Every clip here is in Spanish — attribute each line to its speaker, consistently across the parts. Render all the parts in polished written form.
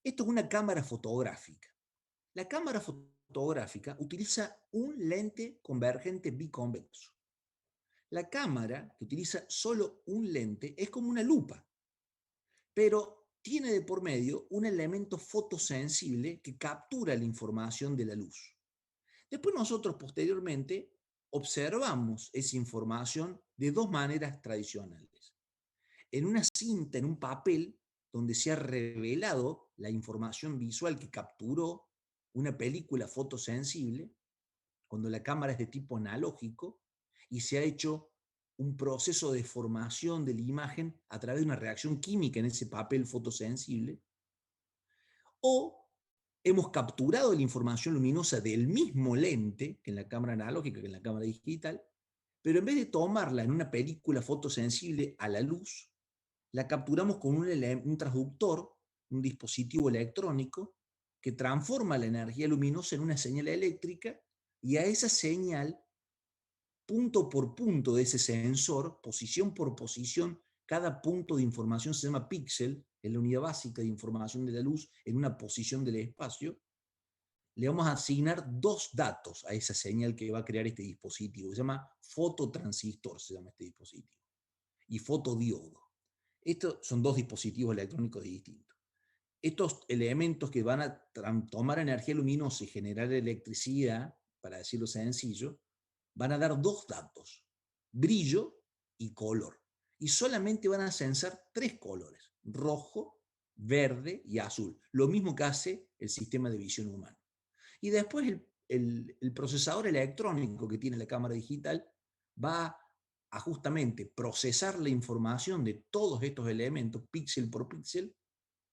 Speaker 1: Esto es una cámara fotográfica. La cámara fotográfica utiliza un lente convergente biconvexo. La cámara, que utiliza solo un lente, es como una lupa, pero tiene de por medio un elemento fotosensible que captura la información de la luz. Después nosotros posteriormente observamos esa información de dos maneras tradicionales. En una cinta, en un papel, donde se ha revelado la información visual que capturó una película fotosensible, cuando la cámara es de tipo analógico, y se ha hecho un proceso de formación de la imagen a través de una reacción química en ese papel fotosensible, o hemos capturado la información luminosa del mismo lente que en la cámara analógica, que en la cámara digital, pero en vez de tomarla en una película fotosensible a la luz, la capturamos con un transductor, un dispositivo electrónico, que transforma la energía luminosa en una señal eléctrica, y a esa señal, punto por punto de ese sensor, posición por posición, cada punto de información se llama píxel, es la unidad básica de información de la luz en una posición del espacio, le vamos a asignar dos datos a esa señal que va a crear este dispositivo. Se llama fototransistor, se llama este dispositivo, y fotodiodo. Estos son dos dispositivos electrónicos distintos. Estos elementos que van a tomar energía luminosa y generar electricidad, para decirlo sencillo, van a dar dos datos: brillo y color. Y solamente van a sensar tres colores: rojo, verde y azul. Lo mismo que hace el sistema de visión humano. Y después el procesador electrónico que tiene la cámara digital va a justamente procesar la información de todos estos elementos, píxel por píxel,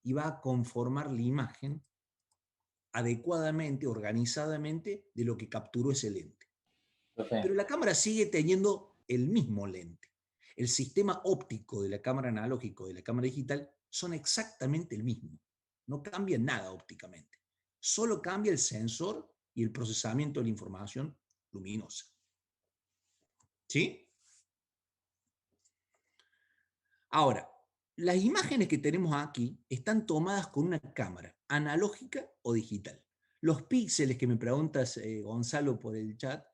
Speaker 1: y va a conformar la imagen adecuadamente, organizadamente, de lo que capturó ese lente. Pero
Speaker 2: Profe,
Speaker 1: la cámara sigue teniendo el mismo lente. El sistema óptico de la cámara analógica y de la cámara digital son exactamente el mismo. No cambia nada ópticamente. Solo cambia el sensor y el procesamiento de la información luminosa. ¿Sí? Ahora, las imágenes que tenemos aquí están tomadas con una cámara analógica o digital. Los píxeles que me preguntas, Gonzalo, por el chat,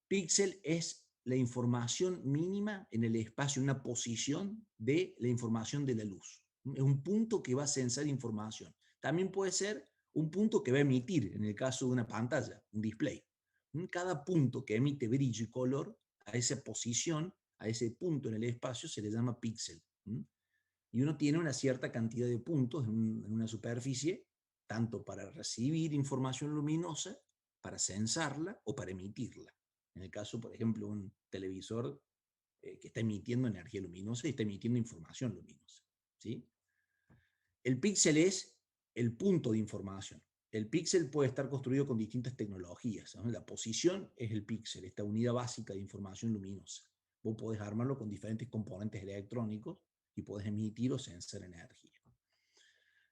Speaker 1: píxel es la información mínima en el espacio, una posición de la información de la luz. Es un punto que va a sensar información. También puede ser un punto que va a emitir, en el caso de una pantalla, un display. Cada punto que emite brillo y color, a esa posición, a ese punto en el espacio, se le llama píxel. Y uno tiene una cierta cantidad de puntos en una superficie, tanto para recibir información luminosa, para sensarla o para emitirla. En el caso, por ejemplo, un televisor que está emitiendo energía luminosa y está emitiendo información luminosa. ¿Sí? El píxel es el punto de información. El píxel puede estar construido con distintas tecnologías, ¿no? La posición es el píxel, esta unidad básica de información luminosa. Vos podés armarlo con diferentes componentes electrónicos y podés emitir o sensar energía.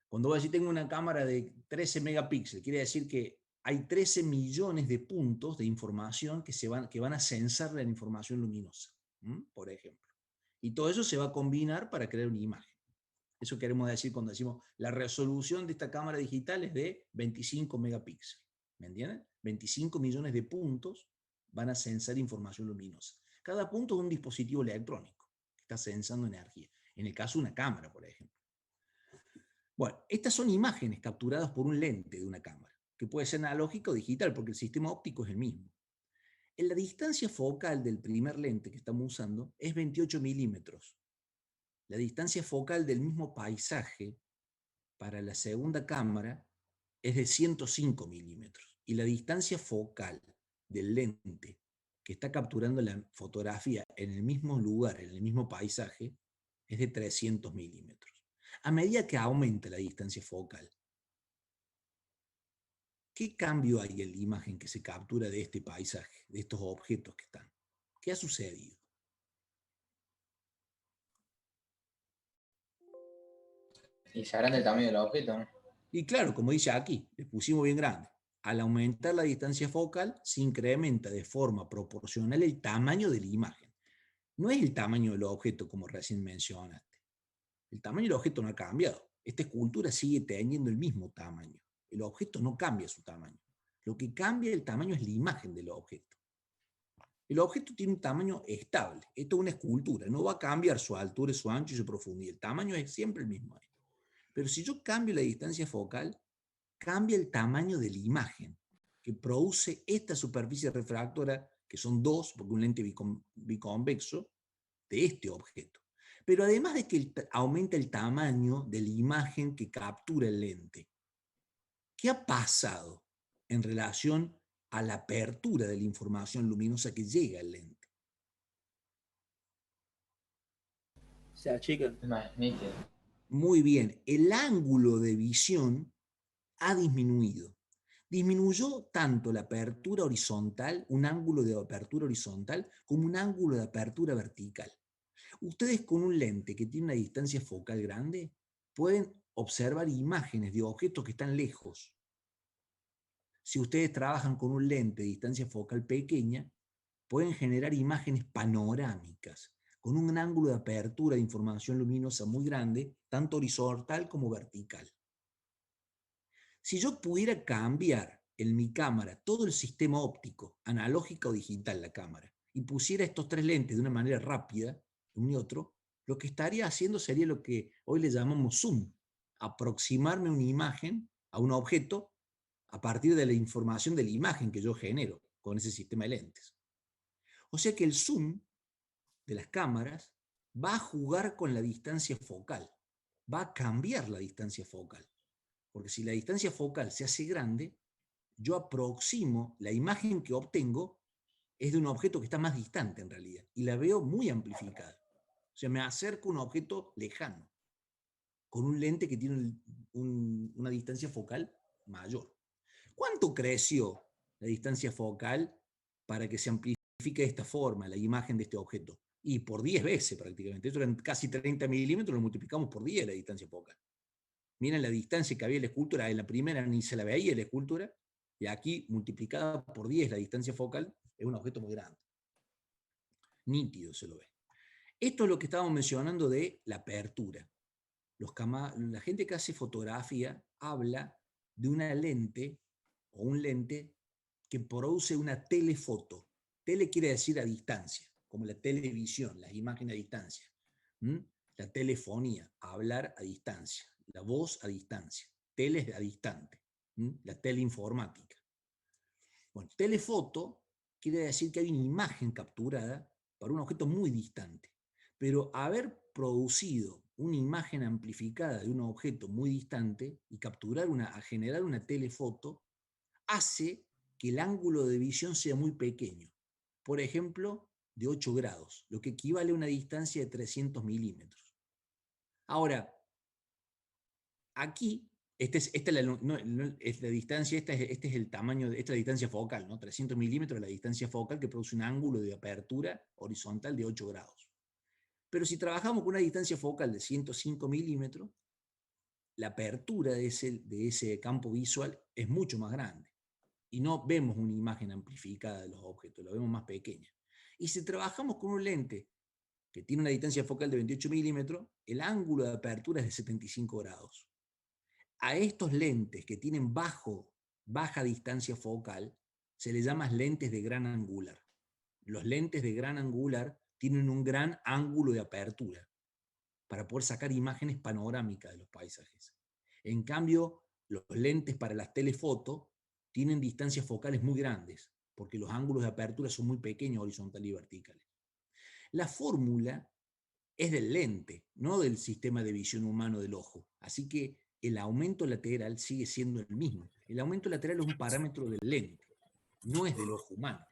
Speaker 1: Cuando vos decís tengo una cámara de 13 megapíxeles, quiere decir que hay 13 millones de puntos de información que van a sensar la información luminosa, por ejemplo. Y todo eso se va a combinar para crear una imagen. Eso queremos decir cuando decimos la resolución de esta cámara digital es de 25 megapíxeles. ¿Me entienden? 25 millones de puntos van a sensar información luminosa. Cada punto es un dispositivo electrónico que está sensando energía. En el caso de una cámara, por ejemplo. Bueno, estas son imágenes capturadas por un lente de una cámara, que puede ser analógica o digital, porque el sistema óptico es el mismo. En la distancia focal del primer lente que estamos usando es 28 milímetros. La distancia focal del mismo paisaje para la segunda cámara es de 105 milímetros. Y la distancia focal del lente que está capturando la fotografía en el mismo lugar, en el mismo paisaje, es de 300 milímetros. A medida que aumenta la distancia focal, ¿qué cambio hay en la imagen que se captura de este paisaje, de estos objetos que están? ¿Qué ha sucedido?
Speaker 2: y se agranda el tamaño del objeto, ¿no?
Speaker 1: Y claro, como dice aquí, le pusimos bien grande. Al aumentar la distancia focal, se incrementa de forma proporcional el tamaño de la imagen. No es el tamaño del objeto como recién mencionaste. El tamaño del objeto no ha cambiado. esta escultura sigue teniendo el mismo tamaño. El objeto no cambia su tamaño. Lo que cambia el tamaño es la imagen del objeto. El objeto tiene un tamaño estable. Esto es una escultura. No va a cambiar su altura, su ancho y su profundidad. El tamaño es siempre el mismo. Pero si yo cambio la distancia focal, cambia el tamaño de la imagen que produce esta superficie refractora, que son dos, porque un lente biconvexo, de este objeto. Pero además de que aumenta el tamaño de la imagen que captura el lente, ¿qué ha pasado en relación a la apertura de la información luminosa que llega al lente?
Speaker 3: Se achican.
Speaker 2: Más nítido.
Speaker 1: Muy bien, el ángulo de visión ha disminuido. Disminuyó tanto la apertura horizontal, un ángulo de apertura horizontal, como un ángulo de apertura vertical. Ustedes con un lente que tiene una distancia focal grande pueden observar imágenes de objetos que están lejos. Si ustedes trabajan con un lente de distancia focal pequeña, pueden generar imágenes panorámicas, con un ángulo de apertura de información luminosa muy grande, tanto horizontal como vertical. Si yo pudiera cambiar en mi cámara todo el sistema óptico, analógica o digital la cámara, y pusiera estos tres lentes de una manera rápida, uno y otro, lo que estaría haciendo sería lo que hoy le llamamos zoom, aproximarme una imagen a un objeto a partir de la información de la imagen que yo genero con ese sistema de lentes. O sea que el zoom de las cámaras va a jugar con la distancia focal, va a cambiar la distancia focal. Porque si la distancia focal se hace grande, yo aproximo, la imagen que obtengo es de un objeto que está más distante en realidad, y la veo muy amplificada. O sea, me acerco a un objeto lejano, con un lente que tiene una distancia focal mayor. ¿Cuánto creció la distancia focal para que se amplifique de esta forma la imagen de este objeto? Y por 10 veces prácticamente. Esto eran casi 30 milímetros, lo multiplicamos por 10 la distancia focal. Miren la distancia que había en la escultura, en la primera ni se la veía la escultura, y aquí multiplicada por 10 la distancia focal, es un objeto muy grande. Nítido se lo ve. Esto es lo que estábamos mencionando de la apertura. La gente que hace fotografía habla de una lente o un lente que produce una telefoto. Tele quiere decir a distancia, como la televisión, las imágenes a distancia. La telefonía, hablar a distancia. La voz a distancia. Tele es a distante. La teleinformática. Bueno, telefoto quiere decir que hay una imagen capturada para un objeto muy distante. Pero haber producido una imagen amplificada de un objeto muy distante y a generar una telefoto hace que el ángulo de visión sea muy pequeño. Por ejemplo, de 8 grados, lo que equivale a una distancia de 300 milímetros. Ahora, aquí, esta es la distancia, este es el tamaño, esta es la distancia focal, ¿no? 300 milímetros es la distancia focal que produce un ángulo de apertura horizontal de 8 grados. Pero si trabajamos con una distancia focal de 105 milímetros, la apertura de ese campo visual es mucho más grande. Y no vemos una imagen amplificada de los objetos, lo vemos más pequeña. Y si trabajamos con un lente que tiene una distancia focal de 28 milímetros, el ángulo de apertura es de 75 grados. A estos lentes que tienen baja distancia focal se les llama lentes de gran angular. Los lentes de gran angular tienen un gran ángulo de apertura para poder sacar imágenes panorámicas de los paisajes. En cambio, los lentes para las telefotos tienen distancias focales muy grandes, porque los ángulos de apertura son muy pequeños, horizontales y verticales. La fórmula es del lente, no del sistema de visión humano del ojo. Así que el aumento lateral sigue siendo el mismo. El aumento lateral es un parámetro del lente, no es del ojo humano.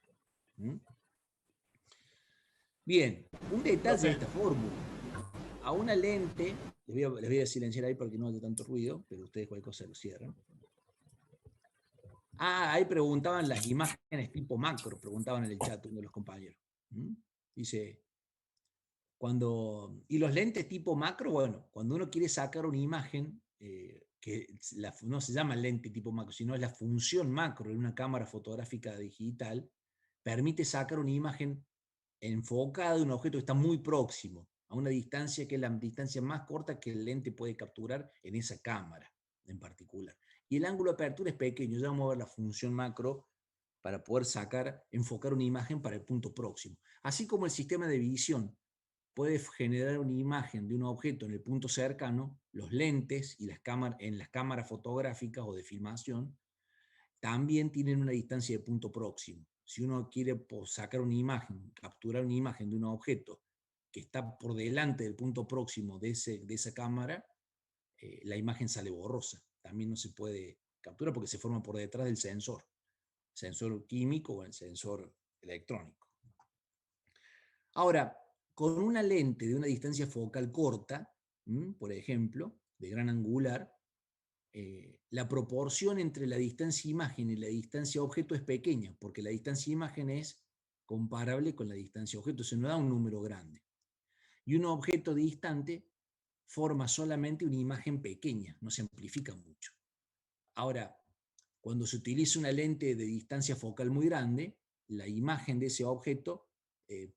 Speaker 1: Bien, un detalle de esta fórmula. A una lente, les voy a silenciar ahí para que no haya tanto ruido, pero ustedes cualquier cosa lo cierran. Ahí preguntaban las imágenes tipo macro, preguntaban en el chat uno de los compañeros. Dice, y los lentes tipo macro, bueno, cuando uno quiere sacar una imagen, que no se llama lente tipo macro, sino es la función macro de una cámara fotográfica digital, permite sacar una imagen enfocada de un objeto que está muy próximo. a una distancia que es la distancia más corta que el lente puede capturar en esa cámara en particular. Y el ángulo de apertura es pequeño, ya vamos a ver la función macro para poder enfocar una imagen para el punto próximo. Así como el sistema de visión puede generar una imagen de un objeto en el punto cercano, los lentes y en las cámaras fotográficas o de filmación también tienen una distancia de punto próximo. Si uno quiere sacar una imagen, capturar una imagen de un objeto que está por delante del punto próximo de esa cámara, la imagen sale borrosa. También no se puede capturar porque se forma por detrás del sensor químico o el sensor electrónico. Ahora, con una lente de una distancia focal corta, por ejemplo, de gran angular, la proporción entre la distancia imagen y la distancia objeto es pequeña, porque la distancia imagen es comparable con la distancia objeto, se nos da un número grande. Y un objeto distante forma solamente una imagen pequeña, no se amplifica mucho. Ahora, cuando se utiliza una lente de distancia focal muy grande, la imagen de ese objeto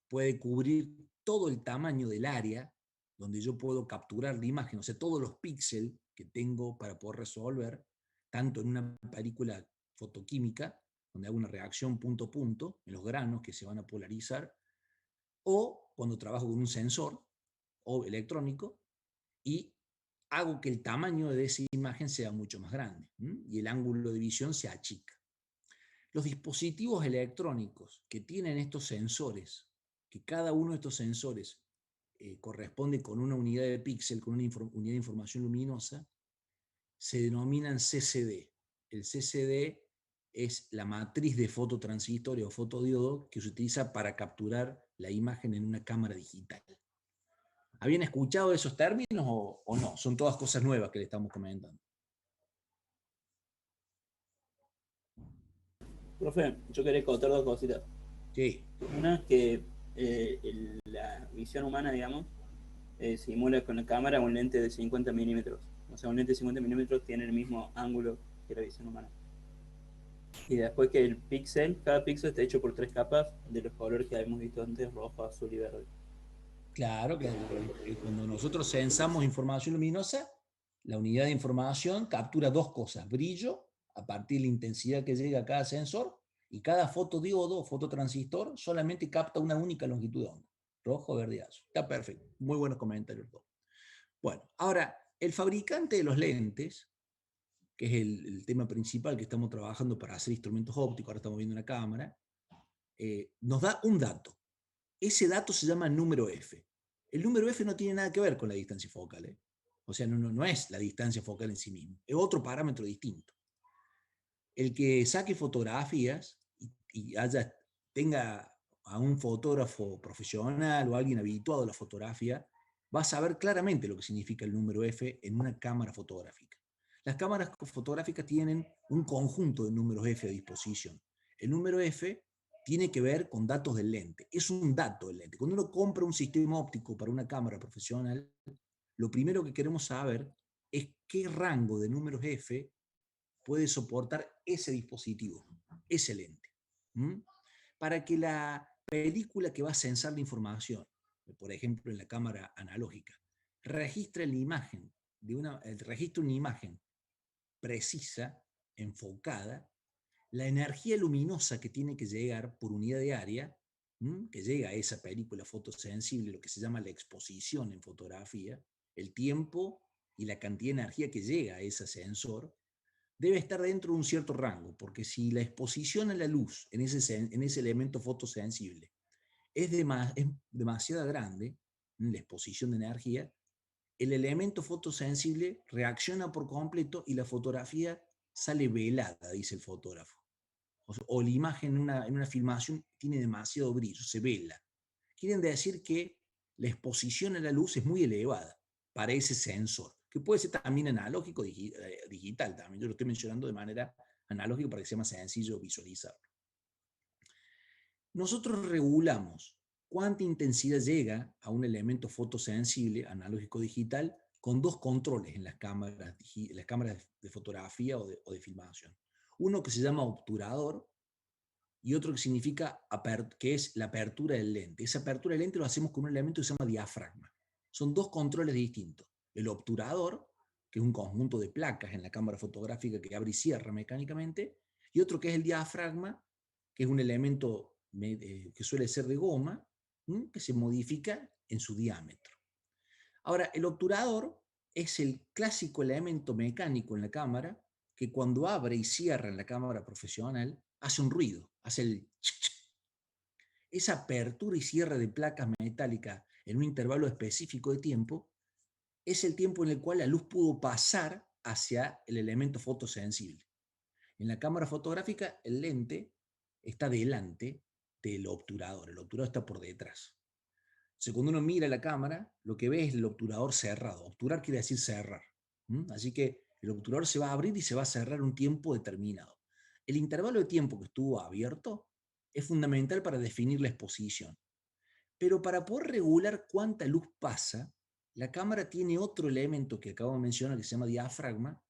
Speaker 1: puede cubrir todo el tamaño del área donde yo puedo capturar la imagen, o sea, todos los píxeles que tengo para poder resolver, tanto en una película fotoquímica, donde hago una reacción punto a punto, en los granos que se van a polarizar, o cuando trabajo con un sensor o electrónico y hago que el tamaño de esa imagen sea mucho más grande y el ángulo de visión se achica. Los dispositivos electrónicos que tienen estos sensores, que cada uno de estos sensores corresponde con una unidad de píxel, con una unidad de información luminosa, se denominan CCD. El CCD es la matriz de fototransistor o fotodiodo que se utiliza para capturar la imagen en una cámara digital. ¿Habían escuchado esos términos o no? Son todas cosas nuevas que le estamos comentando.
Speaker 3: Profe, yo quería contar dos cositas.
Speaker 1: Sí.
Speaker 3: Una es que la visión humana, digamos, simula con la cámara un lente de 50 milímetros. O sea, un lente de 50 milímetros tiene el mismo ángulo que la visión humana. Y después que cada píxel está hecho por 3 capas de los colores que habíamos visto antes, rojo, azul y verde.
Speaker 1: Claro, cuando nosotros sensamos información luminosa, la unidad de información captura dos cosas: brillo, a partir de la intensidad que llega a cada sensor, y cada fotodiodo o fototransistor solamente capta una única longitud de onda, rojo, verde y azul. Está perfecto, muy buenos comentarios todos. Bueno, ahora, el fabricante de los lentes, que es el tema principal que estamos trabajando para hacer instrumentos ópticos, ahora estamos viendo una cámara, nos da un dato. Ese dato se llama número F. El número F no tiene nada que ver con la distancia focal. O sea, no es la distancia focal en sí mismo. Es otro parámetro distinto. El que saque fotografías y tenga a un fotógrafo profesional o alguien habituado a la fotografía, va a saber claramente lo que significa el número F en una cámara fotográfica. Las cámaras fotográficas tienen un conjunto de números F a disposición. El número F tiene que ver con datos del lente. Es un dato del lente. Cuando uno compra un sistema óptico para una cámara profesional, lo primero que queremos saber es qué rango de números F puede soportar ese dispositivo, ese lente. Para que la película que va a censar la información, por ejemplo en la cámara analógica, registre la imagen, registre una imagen precisa, enfocada, la energía luminosa que tiene que llegar por unidad de área, que llega a esa película fotosensible, lo que se llama la exposición en fotografía, el tiempo y la cantidad de energía que llega a ese sensor, debe estar dentro de un cierto rango, porque si la exposición a la luz en ese elemento fotosensible es demasiado grande, la exposición de energía, el elemento fotosensible reacciona por completo y la fotografía sale velada, dice el fotógrafo. O la imagen en una filmación tiene demasiado brillo, se vela. Quieren decir que la exposición a la luz es muy elevada para ese sensor, que puede ser también analógico, digital también. Yo lo estoy mencionando de manera analógica para que sea más sencillo visualizarlo. Nosotros regulamos cuánta intensidad llega a un elemento fotosensible, analógico digital, con dos controles en las cámaras de fotografía o de filmación. Uno que se llama obturador y otro que significa que es la apertura del lente. Esa apertura del lente lo hacemos con un elemento que se llama diafragma. son dos controles distintos. El obturador, que es un conjunto de placas en la cámara fotográfica que abre y cierra mecánicamente, y otro que es el diafragma, que es un elemento que suele ser de goma, que se modifica en su diámetro. Ahora, el obturador es el clásico elemento mecánico en la cámara que cuando abre y cierra en la cámara profesional hace un ruido, hace el chic, chic. Esa apertura y cierre de placas metálicas en un intervalo específico de tiempo es el tiempo en el cual la luz pudo pasar hacia el elemento fotosensible. En la cámara fotográfica, el lente está delante del obturador. El obturador está por detrás. Entonces, cuando uno mira la cámara, lo que ve es el obturador cerrado. Obturar quiere decir cerrar. Así que el obturador se va a abrir y se va a cerrar un tiempo determinado. El intervalo de tiempo que estuvo abierto es fundamental para definir la exposición. Pero para poder regular cuánta luz pasa, la cámara tiene otro elemento que acabo de mencionar que se llama diafragma,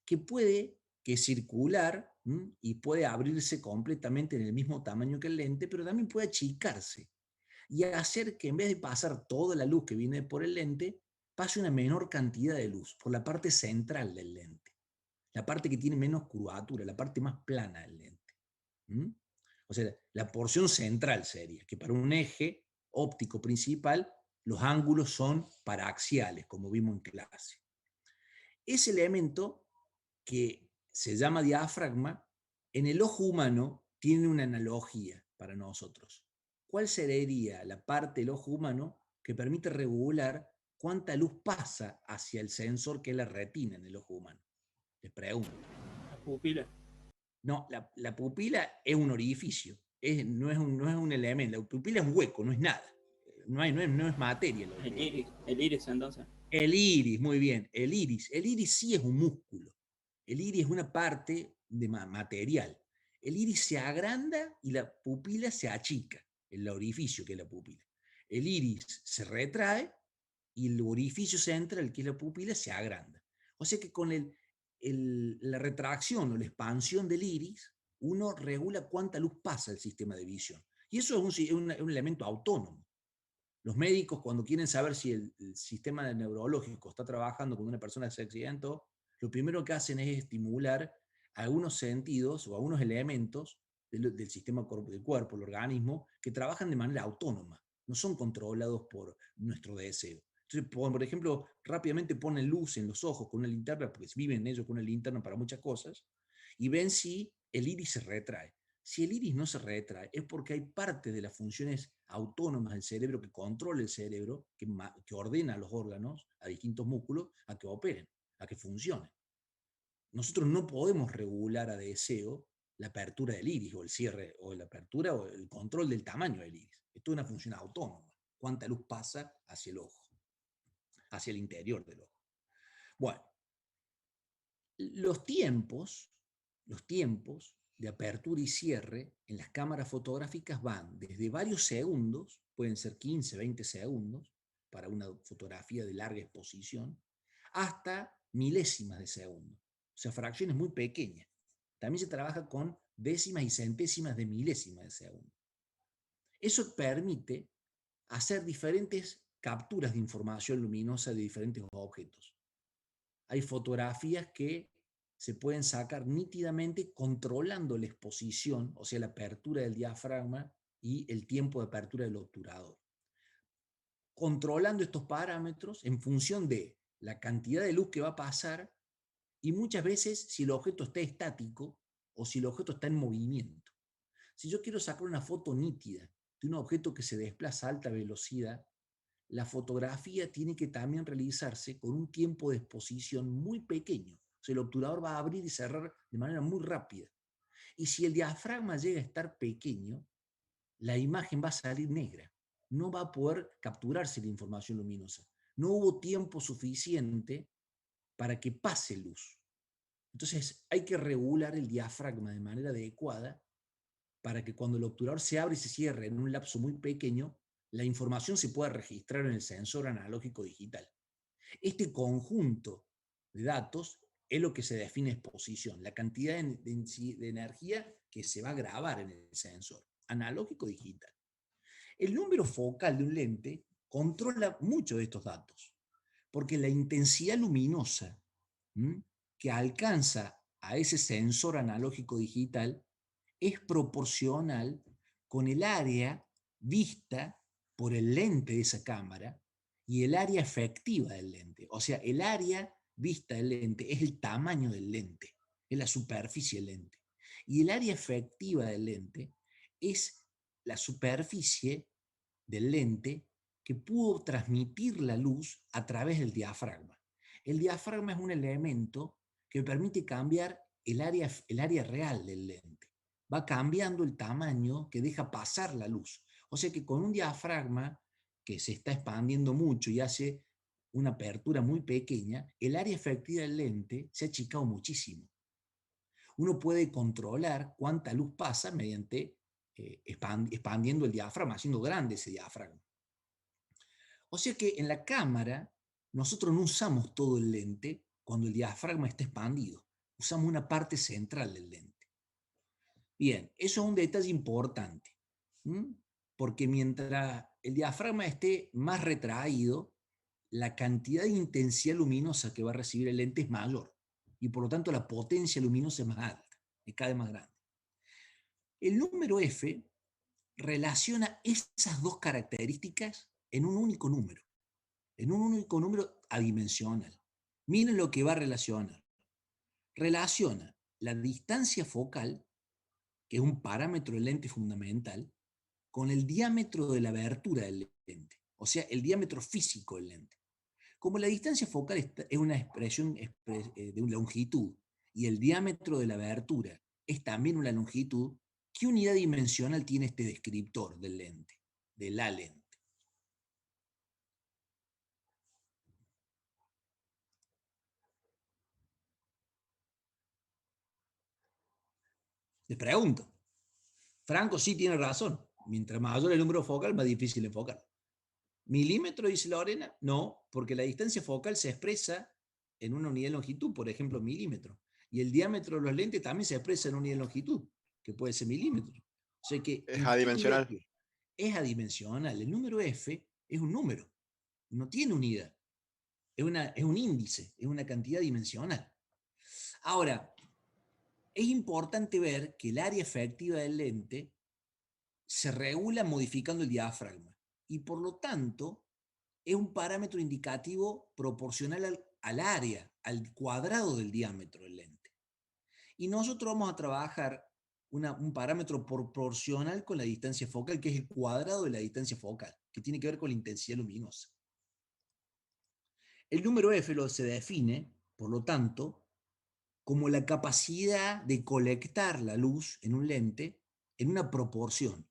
Speaker 1: que puede que circular y puede abrirse completamente en el mismo tamaño que el lente, pero también puede achicarse y hacer que en vez de pasar toda la luz que viene por el lente, pase una menor cantidad de luz por la parte central del lente, la parte que tiene menos curvatura, la parte más plana del lente. O sea, la porción central sería que para un eje óptico principal los ángulos son paraxiales, como vimos en clase. Ese elemento que se llama diafragma, en el ojo humano tiene una analogía para nosotros. ¿Cuál sería la parte del ojo humano que permite regular cuánta luz pasa hacia el sensor que es la retina en el ojo humano? Les pregunto.
Speaker 3: La pupila.
Speaker 1: No, la pupila es un orificio, no es un elemento. La pupila es un hueco, no es nada. No es materia.
Speaker 3: El iris entonces.
Speaker 1: El iris, muy bien. El iris sí es un músculo. El iris es una parte de material. El iris se agranda y la pupila se achica, el orificio que es la pupila. El iris se retrae y el orificio central, que es la pupila, se agranda. O sea que con la retracción o la expansión del iris, uno regula cuánta luz pasa al sistema de visión. Y eso es un elemento autónomo. Los médicos, cuando quieren saber si el sistema neurológico está trabajando cuando una persona se accidentó, lo primero que hacen es estimular algunos sentidos o algunos elementos del sistema del cuerpo, el organismo, que trabajan de manera autónoma, no son controlados por nuestro deseo. Entonces, por ejemplo, rápidamente ponen luz en los ojos con una linterna, porque viven ellos con una linterna para muchas cosas, y ven si el iris se retrae. Si el iris no se retrae, es porque hay parte de las funciones autónomas del cerebro que controla el cerebro, que ordena a los órganos, a distintos músculos, a que operen, a que funcionen. Nosotros no podemos regular a deseo la apertura del iris, o el cierre, o la apertura, o el control del tamaño del iris. Esto es una función autónoma. Cuánta luz pasa hacia el ojo, hacia el interior del ojo. Bueno, los tiempos de apertura y cierre en las cámaras fotográficas van desde varios segundos, pueden ser 15, 20 segundos, para una fotografía de larga exposición, hasta milésimas de segundo, o sea, fracciones muy pequeñas. También se trabaja con décimas y centésimas de milésimas de segundo. Eso permite hacer diferentes capturas de información luminosa de diferentes objetos. Hay fotografías que se pueden sacar nítidamente controlando la exposición, o sea, la apertura del diafragma y el tiempo de apertura del obturador. Controlando estos parámetros en función de la cantidad de luz que va a pasar y muchas veces si el objeto está estático o si el objeto está en movimiento. Si yo quiero sacar una foto nítida de un objeto que se desplaza a alta velocidad, la fotografía tiene que también realizarse con un tiempo de exposición muy pequeño. O sea, el obturador va a abrir y cerrar de manera muy rápida. Y si el diafragma llega a estar pequeño, la imagen va a salir negra. No va a poder capturarse la información luminosa. No hubo tiempo suficiente para que pase luz. Entonces hay que regular el diafragma de manera adecuada para que cuando el obturador se abre y se cierre en un lapso muy pequeño, la información se pueda registrar en el sensor analógico digital. Este conjunto de datos es lo que se define exposición, la cantidad de energía que se va a grabar en el sensor analógico digital. El número focal de un lente controla mucho de estos datos, porque la intensidad luminosa que alcanza a ese sensor analógico digital es proporcional con el área vista por el lente de esa cámara y el área efectiva del lente. O sea, el área vista del lente es el tamaño del lente, es la superficie del lente. Y el área efectiva del lente es la superficie del lente que pudo transmitir la luz a través del diafragma. El diafragma es un elemento que permite cambiar el área real del lente. Va cambiando el tamaño que deja pasar la luz. O sea que con un diafragma que se está expandiendo mucho y hace una apertura muy pequeña, el área efectiva del lente se ha achicado muchísimo. Uno puede controlar cuánta luz pasa mediante expandiendo el diafragma, haciendo grande ese diafragma. O sea que en la cámara nosotros no usamos todo el lente cuando el diafragma está expandido. Usamos una parte central del lente. Bien, eso es un detalle importante, porque mientras el diafragma esté más retraído, la cantidad de intensidad luminosa que va a recibir el lente es mayor y por lo tanto la potencia luminosa es más alta, es cada vez más grande. El número F relaciona esas dos características en un único número adimensional. Miren lo que va a relacionar. Relaciona la distancia focal, que es un parámetro del lente fundamental, con el diámetro de la abertura del lente, o sea, el diámetro físico del lente. Como la distancia focal es una expresión de una longitud y el diámetro de la abertura es también una longitud, ¿qué unidad dimensional tiene este descriptor del lente, de la lente? Les pregunto. Franco sí tiene razón. Mientras mayor el número focal, más difícil enfocar. ¿Milímetro, dice Lorena? No, porque la distancia focal se expresa en una unidad de longitud, por ejemplo, milímetro. Y el diámetro de los lentes también se expresa en una unidad de longitud, que puede ser milímetro. O sea que
Speaker 4: Es adimensional.
Speaker 1: Es adimensional. El número F es un número, no tiene unidad. Es un índice, es una cantidad dimensional. Ahora, es importante ver que el área efectiva del lente se regula modificando el diafragma y por lo tanto es un parámetro indicativo proporcional al área, al cuadrado del diámetro del lente. Y nosotros vamos a trabajar un parámetro proporcional con la distancia focal, que es el cuadrado de la distancia focal, que tiene que ver con la intensidad luminosa. El número F se define, por lo tanto, como la capacidad de colectar la luz en un lente en una proporción,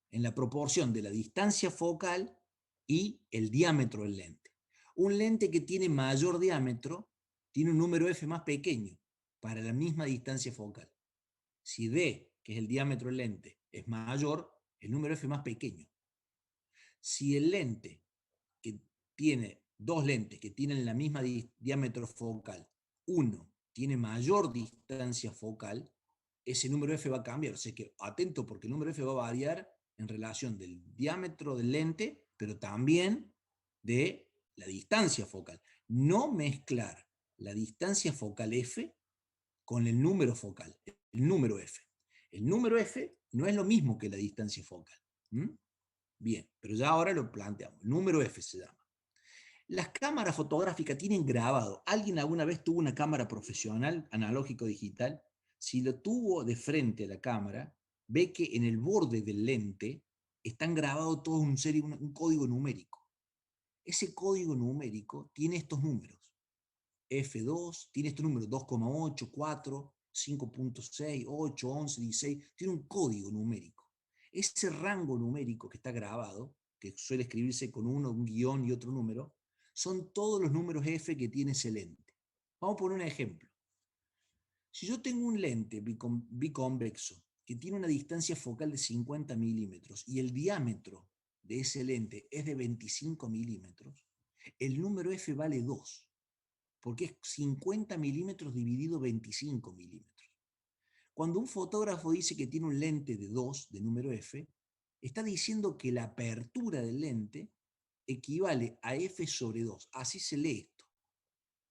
Speaker 1: en la proporción de la distancia focal y el diámetro del lente. Un lente que tiene mayor diámetro tiene un número F más pequeño para la misma distancia focal. Si D, que es el diámetro del lente, es mayor, el número F es más pequeño. Si el lente que tiene dos lentes que tienen la misma diámetro focal, uno tiene mayor distancia focal, ese número F va a cambiar. O sea que atento porque el número F va a variar en relación del diámetro del lente, pero también de la distancia focal. No mezclar la distancia focal F con el número focal, el número F. El número F no es lo mismo que la distancia focal. Bien, pero ya ahora lo planteamos. El número F se llama. Las cámaras fotográficas tienen grabado. ¿Alguien alguna vez tuvo una cámara profesional, analógico digital? Si lo tuvo de frente a la cámara, ve que en el borde del lente están grabados todos un código numérico. Ese código numérico tiene estos números. F2, tiene estos números 2,8, 4, 5.6, 8, 11, 16. Tiene un código numérico. Ese rango numérico que está grabado, que suele escribirse con un guión y otro número, son todos los números F que tiene ese lente. Vamos a poner un ejemplo. Si yo tengo un lente biconvexo que tiene una distancia focal de 50 milímetros y el diámetro de ese lente es de 25 milímetros, el número F vale 2, porque es 50 milímetros dividido 25 milímetros. Cuando un fotógrafo dice que tiene un lente de 2, de número F, está diciendo que la apertura del lente equivale a F sobre 2. Así se lee esto.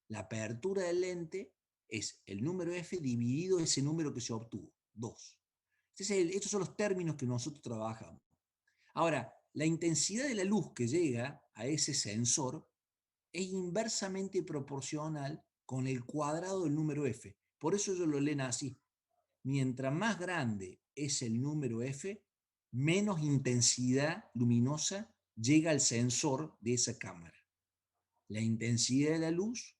Speaker 1: La apertura del lente es el número F dividido ese número que se obtuvo, 2. Estos son los términos que nosotros trabajamos. Ahora, la intensidad de la luz que llega a ese sensor es inversamente proporcional con el cuadrado del número F. Por eso ellos lo leen así. Mientras más grande es el número F, menos intensidad luminosa llega al sensor de esa cámara. La intensidad de la luz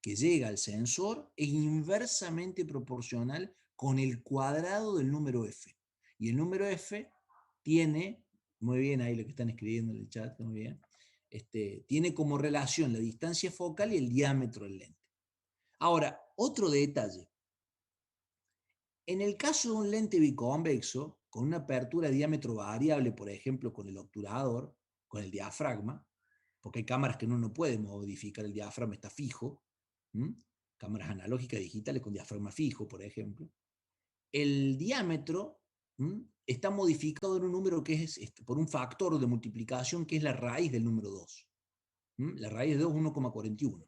Speaker 1: que llega al sensor es inversamente proporcional con el cuadrado del número F. Y el número F tiene, muy bien ahí lo que están escribiendo en el chat, muy bien, tiene como relación la distancia focal y el diámetro del lente. Ahora, otro detalle. En el caso de un lente biconvexo, con una apertura de diámetro variable, por ejemplo, con el obturador, con el diafragma, porque hay cámaras que uno no puede modificar, el diafragma está fijo, cámaras analógicas digitales con diafragma fijo, por ejemplo, el diámetro está modificado en un número que es por un factor de multiplicación que es la raíz del número 2. La raíz de 2 es 1,41.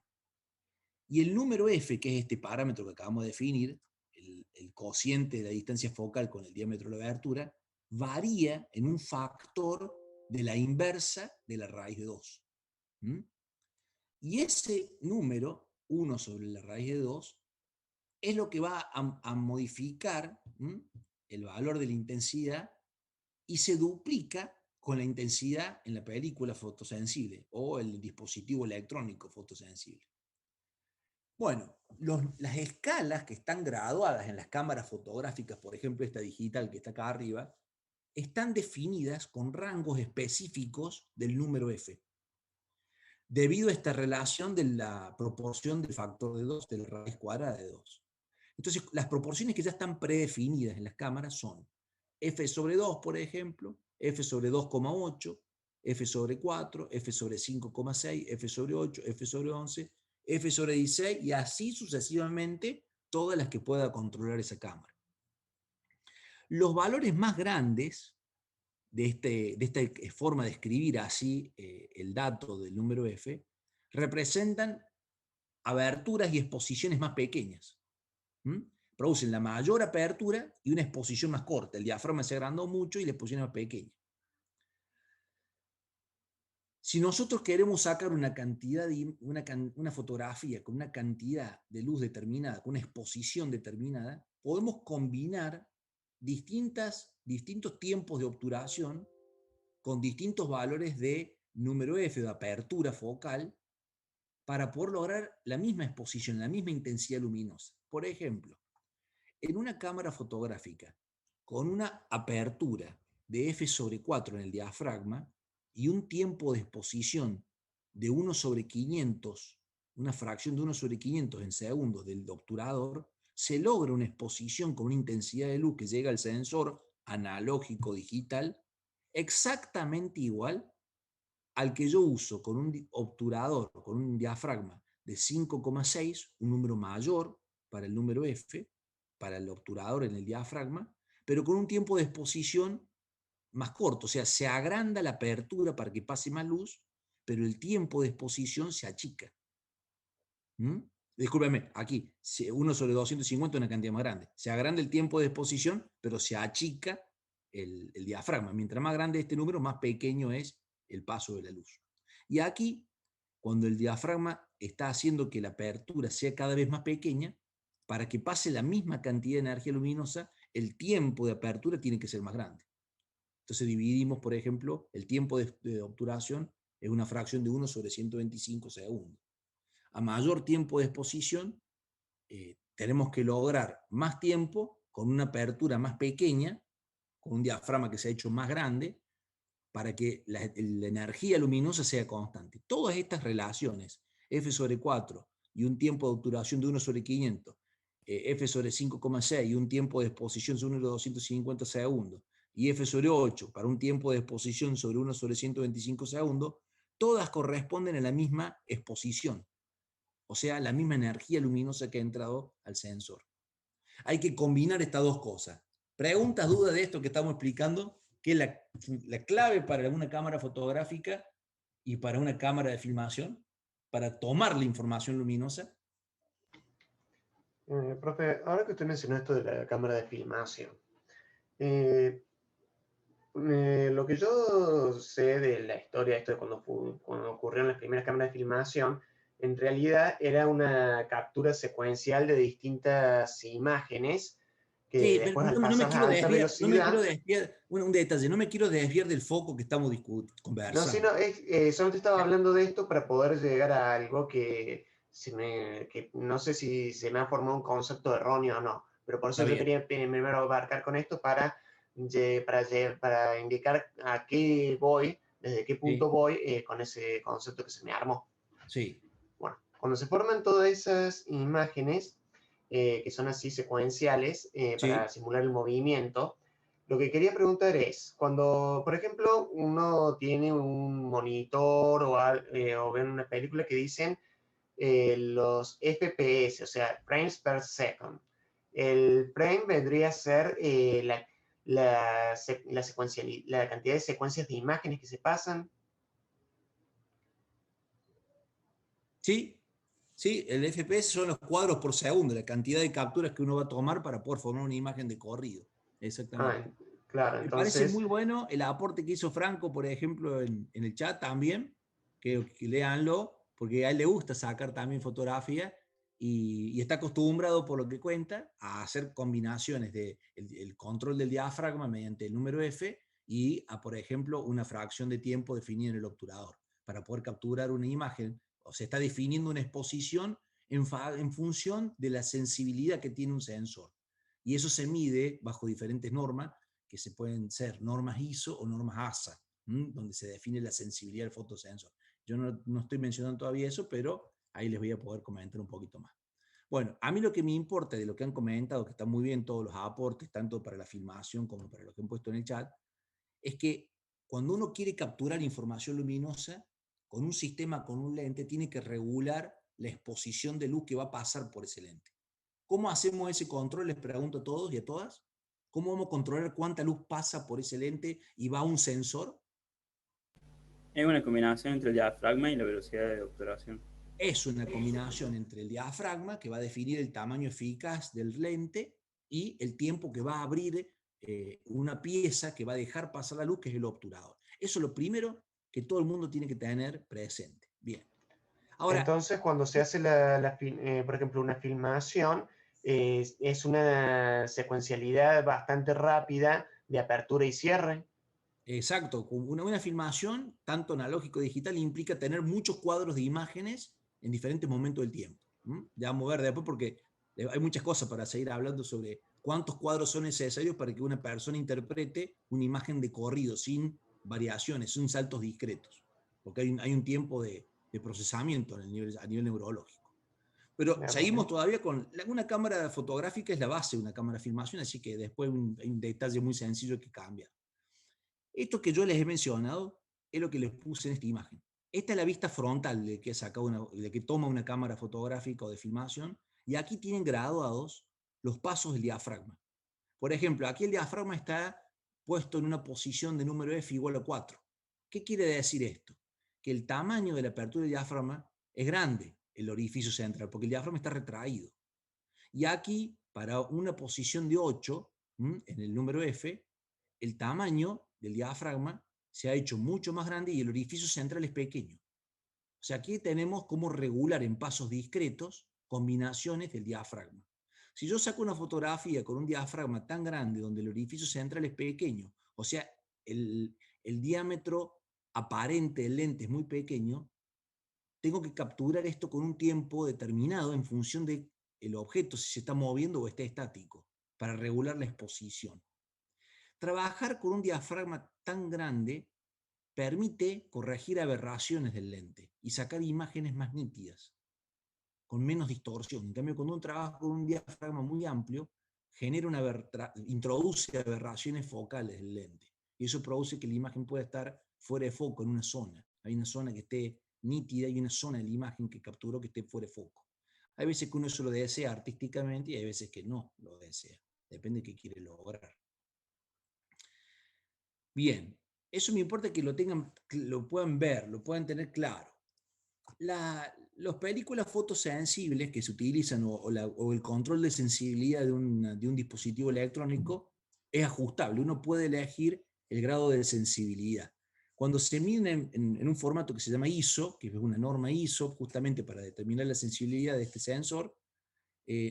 Speaker 1: Y el número F, que es este parámetro que acabamos de definir, el cociente de la distancia focal con el diámetro de la abertura, varía en un factor de la inversa de la raíz de 2. Y ese número, 1 sobre la raíz de 2, es lo que va a modificar el valor de la intensidad y se duplica con la intensidad en la película fotosensible o el dispositivo electrónico fotosensible. Bueno, las escalas que están graduadas en las cámaras fotográficas, por ejemplo esta digital que está acá arriba, están definidas con rangos específicos del número F, debido a esta relación de la proporción del factor de 2 de la raíz cuadrada de 2. Entonces, las proporciones que ya están predefinidas en las cámaras son F sobre 2, por ejemplo, F sobre 2,8, F sobre 4, F sobre 5,6, F sobre 8, F sobre 11, F sobre 16 y así sucesivamente todas las que pueda controlar esa cámara. Los valores más grandes de esta forma de escribir así el dato del número F representan aberturas y exposiciones más pequeñas. Producen la mayor apertura y una exposición más corta. El diafragma se agrandó mucho y la exposición es más pequeña. Si nosotros queremos sacar una cantidad una fotografía con una cantidad de luz determinada, con una exposición determinada, podemos combinar distintos tiempos de obturación con distintos valores de número F, de apertura focal, para poder lograr la misma exposición, la misma intensidad luminosa. Por ejemplo, en una cámara fotográfica con una apertura de F sobre 4 en el diafragma y un tiempo de exposición de 1 sobre 500, una fracción de 1 sobre 500 en segundos del obturador, se logra una exposición con una intensidad de luz que llega al sensor analógico digital exactamente igual al que yo uso con un obturador, con un diafragma de 5,6, un número mayor para el número F, para el obturador en el diafragma, pero con un tiempo de exposición más corto, o sea, se agranda la apertura para que pase más luz, pero el tiempo de exposición se achica. Discúlpeme, aquí, 1 sobre 250 es una cantidad más grande. Se agranda el tiempo de exposición, pero se achica el diafragma. Mientras más grande este número, más pequeño es el paso de la luz. Y aquí, cuando el diafragma está haciendo que la apertura sea cada vez más pequeña, para que pase la misma cantidad de energía luminosa, el tiempo de apertura tiene que ser más grande. Entonces dividimos, por ejemplo, el tiempo de obturación es una fracción de 1 sobre 125 segundos. A mayor tiempo de exposición, tenemos que lograr más tiempo con una apertura más pequeña, con un diafragma que se ha hecho más grande, para que la energía luminosa sea constante. Todas estas relaciones, F sobre 4 y un tiempo de obturación de 1 sobre 500, F sobre 5,6 y un tiempo de exposición sobre 1 sobre 250 segundos, y F sobre 8 para un tiempo de exposición sobre 1 sobre 125 segundos, todas corresponden a la misma exposición, o sea, la misma energía luminosa que ha entrado al sensor. Hay que combinar estas dos cosas. Preguntas, dudas de esto que estamos explicando, que es la clave para una cámara fotográfica Y para una cámara de filmación, para tomar la información luminosa.
Speaker 4: Profe, ahora que usted mencionó esto de la cámara de filmación, eh, lo que yo sé de la historia, esto de cuando ocurrieron las primeras cámaras de filmación, en realidad era una captura secuencial de distintas imágenes que
Speaker 1: Sí, pero
Speaker 4: después al
Speaker 1: no me
Speaker 4: pasar
Speaker 1: quiero
Speaker 4: a alta
Speaker 1: desviar, no me quiero
Speaker 4: velocidad.
Speaker 1: desviar, un detalle, no me quiero desviar del foco que estamos
Speaker 4: No, sí,
Speaker 1: conversando.
Speaker 4: no, solamente estaba hablando de esto para poder llegar a algo que, que no sé si se me ha formado un concepto erróneo o no, pero por eso
Speaker 1: Está
Speaker 4: yo
Speaker 1: bien.
Speaker 4: quería primero abarcar con esto para indicar a qué voy, desde qué punto
Speaker 1: Sí,
Speaker 4: voy con ese concepto que se me armó.
Speaker 1: sí,
Speaker 4: Bueno, cuando se forman todas esas imágenes, que son así secuenciales, para
Speaker 1: sí.
Speaker 4: simular el movimiento, lo que quería preguntar es, cuando, por ejemplo, uno tiene un monitor o ven una película que dicen los FPS, o sea, frames per second. El frame vendría a ser la cantidad de secuencias de imágenes que se pasan.
Speaker 1: Sí, sí, el FPS son los cuadros por segundo, la cantidad de capturas que uno va a tomar para poder formar una imagen de corrido. Exactamente.
Speaker 4: Ah, claro,
Speaker 1: Me parece
Speaker 4: entonces,
Speaker 1: muy bueno el aporte que hizo Franco, por ejemplo, en el chat también, que léanlo, porque a él le gusta sacar también fotografía y está acostumbrado, por lo que cuenta, a hacer combinaciones de el control del diafragma mediante el número F y a, por ejemplo, una fracción de tiempo definida en el obturador, para poder capturar una imagen. O sea, está definiendo una exposición en función de la sensibilidad que tiene un sensor. Y eso se mide bajo diferentes normas, que se pueden ser normas ISO o normas ASA, donde se define la sensibilidad del fotosensor. Yo no estoy mencionando todavía eso, pero ahí les voy a poder comentar un poquito más. Bueno, a mí lo que me importa de lo que han comentado, que están muy bien todos los aportes, tanto para la filmación como para lo que han puesto en el chat, es que cuando uno quiere capturar información luminosa, con un sistema, con un lente, tiene que regular la exposición de luz que va a pasar por ese lente. ¿Cómo hacemos ese control? Les pregunto a todos y a todas. ¿Cómo vamos a controlar cuánta luz pasa por ese lente y va a un sensor?
Speaker 3: Es una combinación entre el diafragma y la velocidad de obturación.
Speaker 1: Es una combinación entre el diafragma, que va a definir el tamaño eficaz del lente, y el tiempo que va a abrir una pieza que va a dejar pasar la luz, que es el obturador. Eso es lo primero que todo el mundo tiene que tener presente. Bien. Ahora,
Speaker 4: entonces cuando se hace por ejemplo, una filmación, es una secuencialidad bastante rápida de apertura y cierre.
Speaker 1: exacto, una filmación, tanto analógico como digital, implica tener muchos cuadros de imágenes en diferentes momentos del tiempo. Ya vamos a ver después porque hay muchas cosas para seguir hablando sobre cuántos cuadros son necesarios para que una persona interprete una imagen de corrido, sin variaciones, sin saltos discretos, porque hay un tiempo de procesamiento a nivel neurológico. Pero
Speaker 4: Ya,
Speaker 1: seguimos
Speaker 4: bien.
Speaker 1: todavía con una cámara fotográfica, es la base de una cámara de filmación, así que después hay un detalle muy sencillo que cambia. Esto que yo les he mencionado es lo que les puse en esta imagen. Esta es la vista frontal de que toma una cámara fotográfica o de filmación, y aquí tienen graduados los pasos del diafragma. Por ejemplo, aquí el diafragma está puesto en una posición de número F igual a 4. ¿Qué quiere decir esto? Que el tamaño de la apertura del diafragma es grande, el orificio central, porque el diafragma está retraído. Y aquí, para una posición de 8, en el número F, el tamaño del diafragma se ha hecho mucho más grande y el orificio central es pequeño. O sea, aquí tenemos cómo regular en pasos discretos combinaciones del diafragma. Si yo saco una fotografía con un diafragma tan grande donde el orificio central es pequeño, o sea, el diámetro aparente del lente es muy pequeño, tengo que capturar esto con un tiempo determinado en función de el objeto, si se está moviendo o está estático, para regular la exposición. Trabajar con un diafragma tan grande permite corregir aberraciones del lente y sacar imágenes más nítidas, con menos distorsión. En cambio, cuando uno trabaja con un diafragma muy amplio, introduce aberraciones focales del lente. Y eso produce que la imagen pueda estar fuera de foco en una zona. Hay una zona que esté nítida y una zona de la imagen que capturó que esté fuera de foco. Hay veces que uno eso lo desea artísticamente y hay veces que no lo desea. Depende de qué quiere lograr. Bien, Eso me importa que lo tengan, que lo puedan ver, lo puedan tener claro. Las películas fotosensibles que se utilizan o el control de sensibilidad de un dispositivo electrónico es ajustable. Uno puede elegir el grado de sensibilidad. Cuando se mide en un formato que se llama ISO, que es una norma ISO justamente para determinar la sensibilidad de este sensor,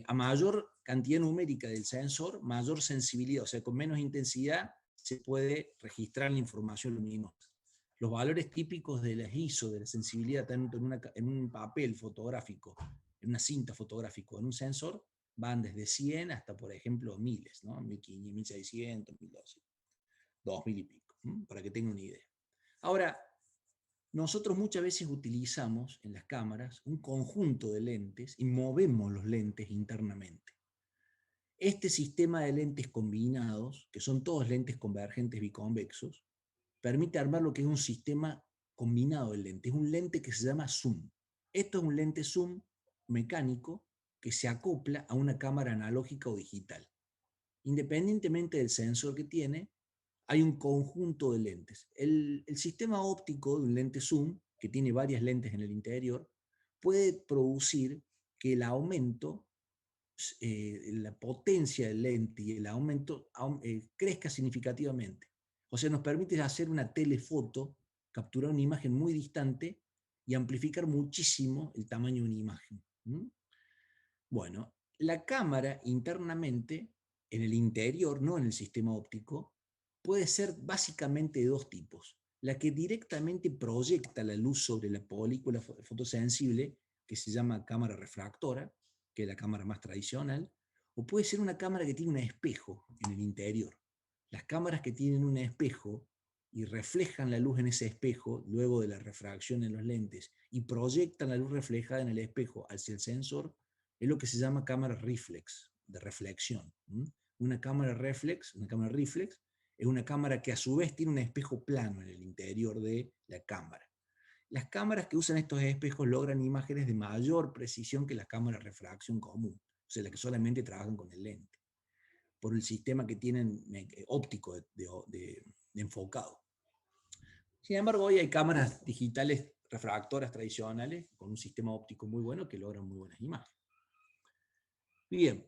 Speaker 1: a mayor cantidad numérica del sensor, mayor sensibilidad, o sea, con menos intensidad se puede registrar la información luminosa. Los valores típicos de las ISO, de la sensibilidad, tanto en un papel fotográfico, en una cinta fotográfica, en un sensor, van desde 100 hasta, por ejemplo, miles, ¿no? 1500, 1600, 1200, 2000 y pico, para que tengan una idea. Ahora, nosotros muchas veces utilizamos en las cámaras un conjunto de lentes y movemos los lentes internamente. Este sistema de lentes combinados, que son todos lentes convergentes biconvexos, permite armar lo que es un sistema combinado de lentes. Es un lente que se llama zoom. Esto es un lente zoom mecánico que se acopla a una cámara analógica o digital. Independientemente del sensor que tiene, hay un conjunto de lentes. El sistema óptico de un lente zoom, que tiene varias lentes en el interior, puede producir que el aumento, la potencia del lente y el aumento crezca significativamente. O sea, nos permite hacer una telefoto, capturar una imagen muy distante y amplificar muchísimo el tamaño de una imagen. Bueno, la cámara internamente, en el interior, no en el sistema óptico, puede ser básicamente de dos tipos. La que directamente proyecta la luz sobre la película fotosensible, que se llama cámara refractora, que es la cámara más tradicional, o puede ser una cámara que tiene un espejo en el interior. Las cámaras que tienen un espejo y reflejan la luz en ese espejo, luego de la refracción en los lentes, y proyectan la luz reflejada en el espejo hacia el sensor, es lo que se llama cámara reflex, de reflexión. Una cámara reflex es una cámara que a su vez tiene un espejo plano en el interior de la cámara. Las cámaras que usan estos espejos logran imágenes de mayor precisión que las cámaras de refracción común, o sea, las que solamente trabajan con el lente, por el sistema que tienen óptico de enfocado. Sin embargo, hoy hay cámaras digitales refractoras tradicionales con un sistema óptico muy bueno que logran muy buenas imágenes. Bien,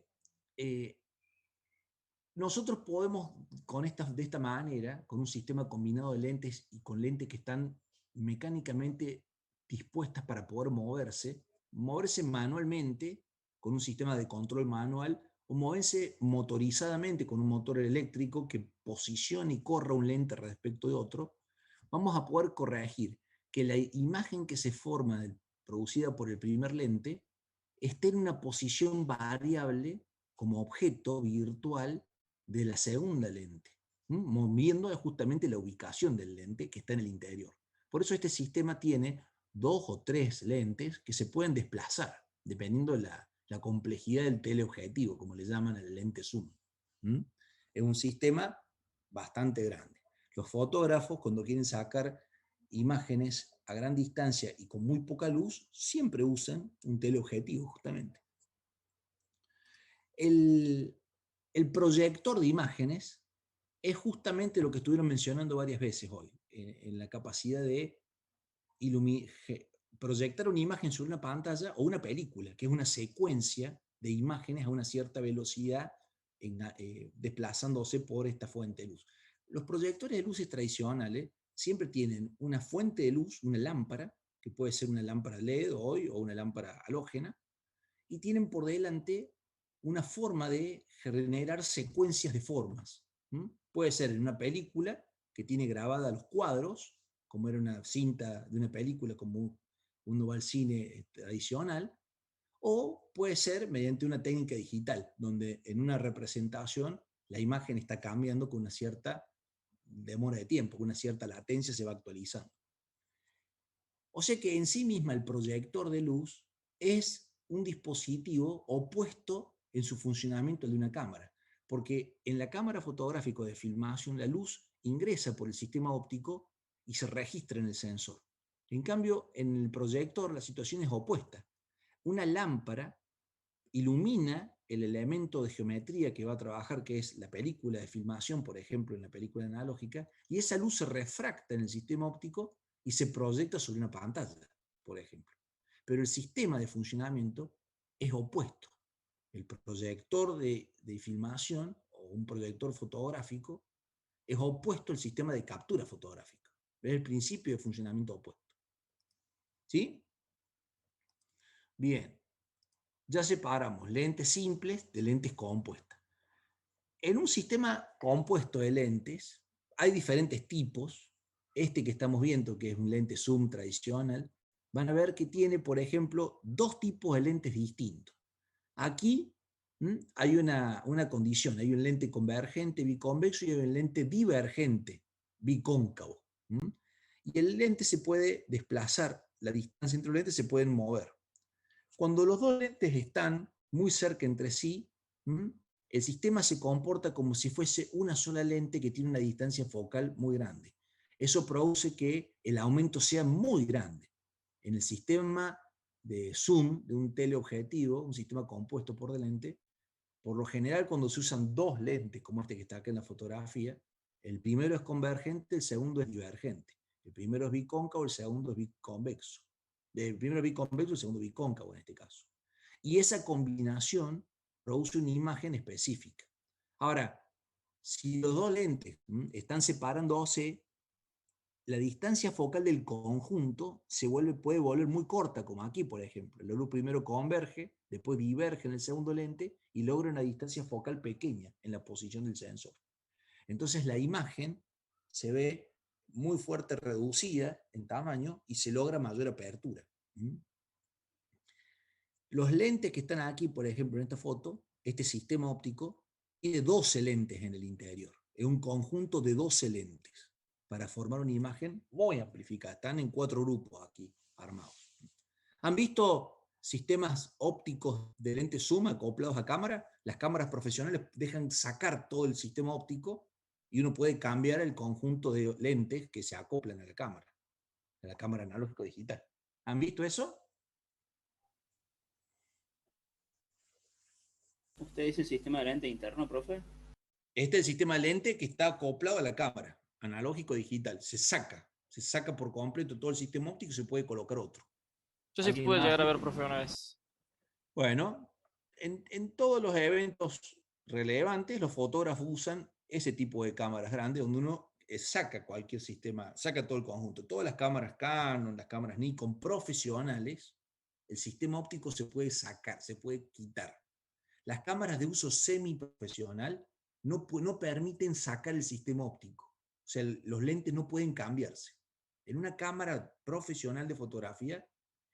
Speaker 1: nosotros podemos de esta manera, con un sistema combinado de lentes y con lentes que están mecánicamente dispuestas para poder moverse manualmente con un sistema de control manual o moverse motorizadamente con un motor eléctrico que posicione y corra un lente respecto de otro. Vamos a poder corregir que la imagen que se forma producida por el primer lente esté en una posición variable como objeto virtual de la segunda lente, moviendo justamente la ubicación del lente que está en el interior. Por eso este sistema tiene 2 o 3 lentes que se pueden desplazar, dependiendo de la complejidad del teleobjetivo, como le llaman al lente zoom. Es un sistema bastante grande. Los fotógrafos, cuando quieren sacar imágenes a gran distancia y con muy poca luz, siempre usan un teleobjetivo, justamente. El proyector de imágenes es justamente lo que estuvieron mencionando varias veces hoy, en la capacidad de proyectar una imagen sobre una pantalla o una película, que es una secuencia de imágenes a una cierta velocidad desplazándose por esta fuente de luz. Los proyectores de luces tradicionales siempre tienen una fuente de luz, una lámpara, que puede ser una lámpara LED hoy o una lámpara halógena, y tienen por delante una forma de generar secuencias de formas. Puede ser en una película que tiene grabada los cuadros, como era una cinta de una película, como uno va al cine tradicional, o puede ser mediante una técnica digital, donde en una representación la imagen está cambiando con una cierta demora de tiempo, con una cierta latencia se va actualizando. O sea que en sí misma el proyector de luz es un dispositivo opuesto en su funcionamiento al de una cámara, porque en la cámara fotográfica de filmación la luz ingresa por el sistema óptico y se registra en el sensor. En cambio, en el proyector la situación es opuesta. Una lámpara ilumina el elemento de geometría que va a trabajar, que es la película de filmación, por ejemplo, en la película analógica, y esa luz se refracta en el sistema óptico y se proyecta sobre una pantalla, por ejemplo. Pero el sistema de funcionamiento es opuesto. El proyector de filmación o un proyector fotográfico es opuesto al sistema de captura fotográfica. Es el principio de funcionamiento opuesto. ¿Sí? Bien. Ya separamos lentes simples de lentes compuestas. En un sistema compuesto de lentes hay diferentes tipos. Este que estamos viendo, que es un lente zoom tradicional, van a ver que tiene, por ejemplo, dos tipos de lentes distintos. Aquí hay una condición, hay un lente convergente biconvexo y hay un lente divergente bicóncavo. Y el lente se puede desplazar, la distancia entre los lentes se pueden mover. Cuando los dos lentes están muy cerca entre sí, el sistema se comporta como si fuese una sola lente que tiene una distancia focal muy grande. Eso produce que el aumento sea muy grande. En el sistema de zoom de un teleobjetivo, un sistema compuesto por lente, por lo general cuando se usan dos lentes, como este que está acá en la fotografía, el primero es convergente, el segundo es divergente. El primero es bicóncavo, el segundo es biconvexo. El primero es biconvexo, el segundo bicóncavo en este caso. Y esa combinación produce una imagen específica. Ahora, si los dos lentes están separándose, la distancia focal del conjunto puede volver muy corta, como aquí, por ejemplo. La luz primero converge, después diverge en el segundo lente y logra una distancia focal pequeña en la posición del sensor. Entonces la imagen se ve muy fuerte reducida en tamaño y se logra mayor apertura. Los lentes que están aquí, por ejemplo, en esta foto, este sistema óptico, tiene 12 lentes en el interior. Es un conjunto de 12 lentes para formar una imagen muy amplificada. Están en 4 grupos aquí armados. ¿Han visto sistemas ópticos de lentes zoom acoplados a cámara? Las cámaras profesionales dejan sacar todo el sistema óptico y uno puede cambiar el conjunto de lentes que se acoplan a la cámara analógico digital. ¿Han visto eso?
Speaker 3: ¿Usted dice sistema de lente interno, profe?
Speaker 1: Este es el sistema de lente que está acoplado a la cámara, analógico digital. Se saca por completo todo el sistema óptico y se puede colocar otro.
Speaker 5: Yo sí pude llegar a ver, profe, una vez.
Speaker 1: Bueno, en todos los eventos relevantes, los fotógrafos usan ese tipo de cámaras grandes donde uno saca cualquier sistema, saca todo el conjunto. Todas las cámaras Canon, las cámaras Nikon profesionales, el sistema óptico se puede sacar, se puede quitar. Las cámaras de uso semiprofesional no permiten sacar el sistema óptico. O sea, los lentes no pueden cambiarse. En una cámara profesional de fotografía,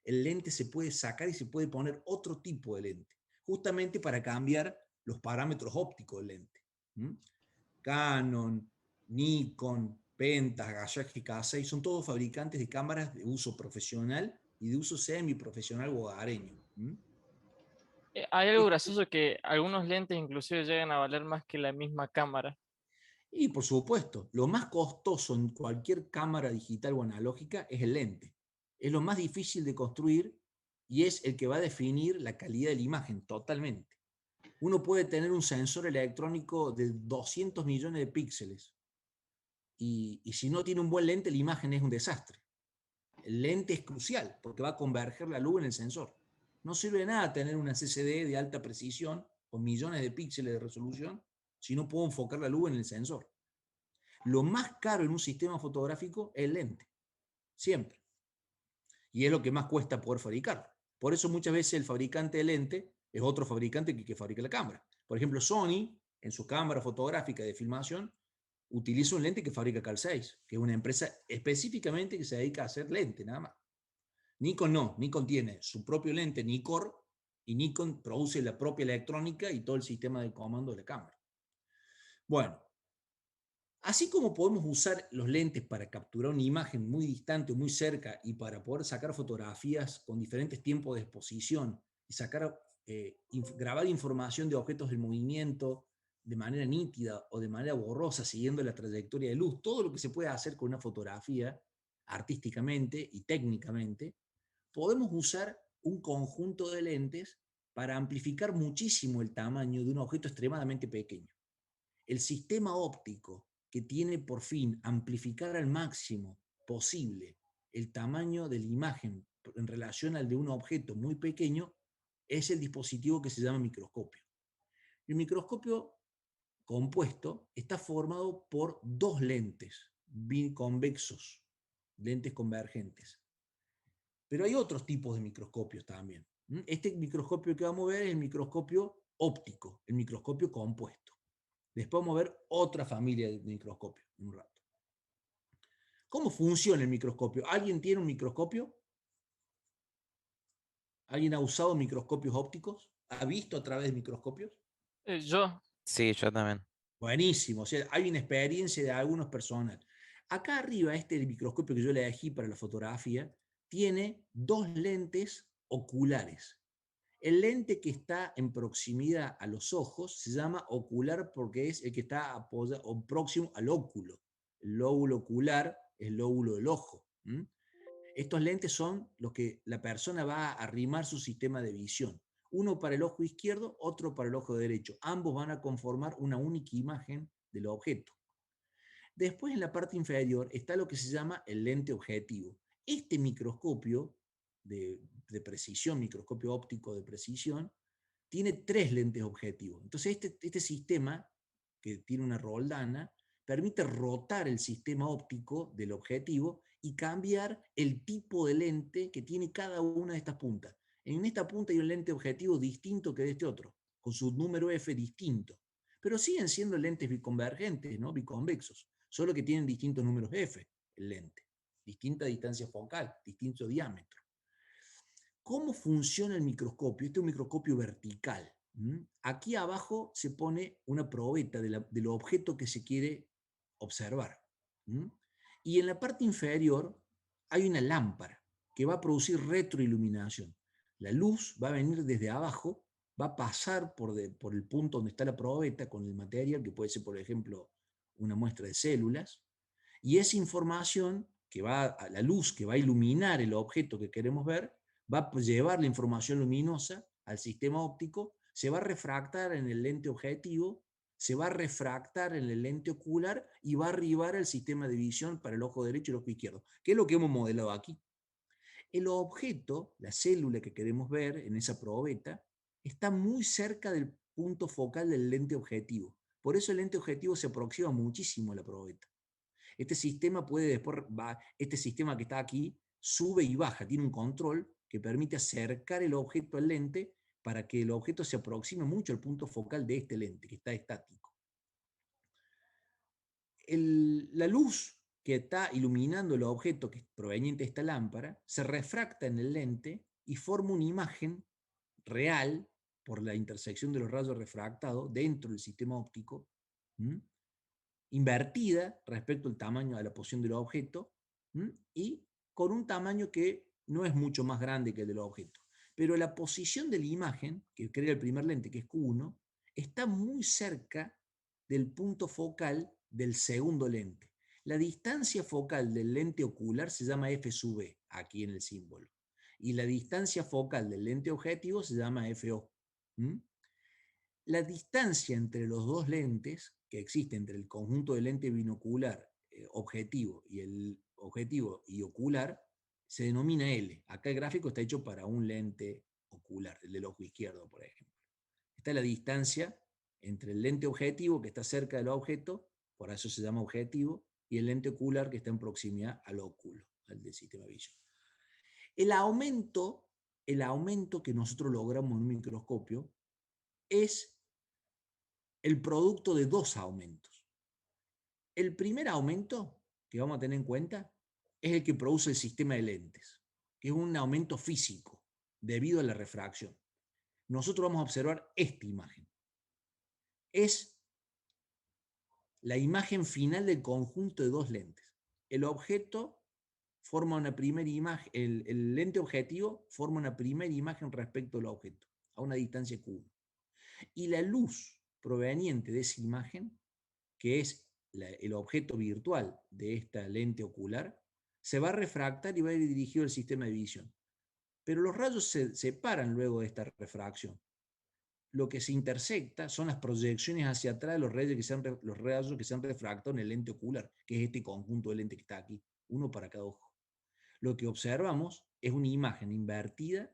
Speaker 1: el lente se puede sacar y se puede poner otro tipo de lente, justamente para cambiar los parámetros ópticos del lente. Canon, Nikon, Pentax, G6 son todos fabricantes de cámaras de uso profesional y de uso semiprofesional o hogareño.
Speaker 5: Hay algo gracioso que algunos lentes inclusive llegan a valer más que la misma cámara.
Speaker 1: Y por supuesto, lo más costoso en cualquier cámara digital o analógica es el lente. Es lo más difícil de construir y es el que va a definir la calidad de la imagen totalmente. Uno puede tener un sensor electrónico de 200 millones de píxeles y si no tiene un buen lente, la imagen es un desastre. El lente es crucial porque va a converger la luz en el sensor. No sirve de nada tener una CCD de alta precisión con millones de píxeles de resolución si no puedo enfocar la luz en el sensor. Lo más caro en un sistema fotográfico es el lente, siempre. Y es lo que más cuesta poder fabricarlo. Por eso muchas veces el fabricante de lente es otro fabricante que fabrica la cámara. Por ejemplo, Sony, en su cámara fotográfica de filmación, utiliza un lente que fabrica Cal6, que es una empresa específicamente que se dedica a hacer lente, nada más. Nikon no, Nikon tiene su propio lente Nikkor y Nikon produce la propia electrónica y todo el sistema de comando de la cámara. Bueno, así como podemos usar los lentes para capturar una imagen muy distante o muy cerca y para poder sacar fotografías con diferentes tiempos de exposición y grabar información de objetos del movimiento de manera nítida o de manera borrosa siguiendo la trayectoria de luz, todo lo que se puede hacer con una fotografía artísticamente y técnicamente, podemos usar un conjunto de lentes para amplificar muchísimo el tamaño de un objeto extremadamente pequeño. El sistema óptico que tiene por fin amplificar al máximo posible el tamaño de la imagen en relación al de un objeto muy pequeño es el dispositivo que se llama microscopio. El microscopio compuesto está formado por dos lentes biconvexos, lentes convergentes. Pero hay otros tipos de microscopios también. Este microscopio que vamos a ver es el microscopio óptico, el microscopio compuesto. Después vamos a ver otra familia de microscopios en un rato. ¿Cómo funciona el microscopio? ¿Alguien tiene un microscopio? ¿Alguien ha usado microscopios ópticos? ¿Ha visto a través de microscopios?
Speaker 5: Yo,
Speaker 6: Sí, yo también.
Speaker 1: Buenísimo, o sea, hay una experiencia de algunas personas. Acá arriba, este microscopio que yo le elegí para la fotografía, tiene dos lentes oculares. El lente que está en proximidad a los ojos se llama ocular porque es el que está apoyado, o próximo al óculo. El lóbulo ocular es el lóbulo del ojo. Estos lentes son los que la persona va a arrimar su sistema de visión. Uno para el ojo izquierdo, otro para el ojo derecho. Ambos van a conformar una única imagen del objeto. Después, en la parte inferior, está lo que se llama el lente objetivo. Este microscopio de precisión, microscopio óptico de precisión, tiene tres lentes objetivos. Entonces, este sistema, que tiene una roldana, permite rotar el sistema óptico del objetivo y cambiar el tipo de lente que tiene cada una de estas puntas. En esta punta hay un lente objetivo distinto que de este otro, con su número F distinto. Pero siguen siendo lentes biconvergentes, ¿no? Biconvexos, solo que tienen distintos números F, el lente. Distinta distancia focal, distinto diámetro. ¿Cómo funciona el microscopio? Este es un microscopio vertical. Aquí abajo se pone una probeta del objeto que se quiere observar. Y en la parte inferior hay una lámpara que va a producir retroiluminación. La luz va a venir desde abajo, va a pasar por el punto donde está la probeta con el material, que puede ser, por ejemplo, una muestra de células, y esa información que va a la luz que va a iluminar el objeto que queremos ver, va a llevar la información luminosa al sistema óptico, se va a refractar en el lente objetivo, se va a refractar en el lente ocular y va a arribar al sistema de visión para el ojo derecho y el ojo izquierdo, que es lo que hemos modelado aquí. El objeto, la célula que queremos ver en esa probeta, está muy cerca del punto focal del lente objetivo. Por eso el lente objetivo se aproxima muchísimo a la probeta. Este sistema este sistema que está aquí sube y baja, tiene un control que permite acercar el objeto al lente para que el objeto se aproxime mucho al punto focal de este lente, que está estático. La luz que está iluminando el objeto, que es proveniente de esta lámpara, se refracta en el lente y forma una imagen real por la intersección de los rayos refractados dentro del sistema óptico, invertida respecto al tamaño, a la posición del objeto, y con un tamaño que no es mucho más grande que el del objeto. Pero la posición de la imagen, que crea el primer lente, que es Q1, está muy cerca del punto focal del segundo lente. La distancia focal del lente ocular se llama F sub B, aquí en el símbolo. Y la distancia focal del lente objetivo se llama FO. La distancia entre los dos lentes que existe entre el conjunto de lente binocular objetivo y el objetivo y ocular se denomina L. Acá el gráfico está hecho para un lente ocular, el del ojo izquierdo, por ejemplo. Esta es la distancia entre el lente objetivo que está cerca del objeto, por eso se llama objetivo, y el lente ocular que está en proximidad al óculo, al del sistema de visión. El aumento que nosotros logramos en un microscopio es el producto de dos aumentos. El primer aumento que vamos a tener en cuenta es el que produce el sistema de lentes, que es un aumento físico debido a la refracción. Nosotros vamos a observar esta imagen. Es la imagen final del conjunto de dos lentes. El objeto forma una primera imagen, el lente objetivo forma una primera imagen respecto al objeto, a una distancia Q1. Y la luz proveniente de esa imagen, que es el objeto virtual de esta lente ocular, se va a refractar y va a ir dirigido al sistema de visión. Pero los rayos se separan luego de esta refracción. lo que se intersecta son las proyecciones hacia atrás de los rayos que se han refractado en el lente ocular, que es este conjunto de lentes que está aquí, uno para cada ojo. Lo que observamos es una imagen invertida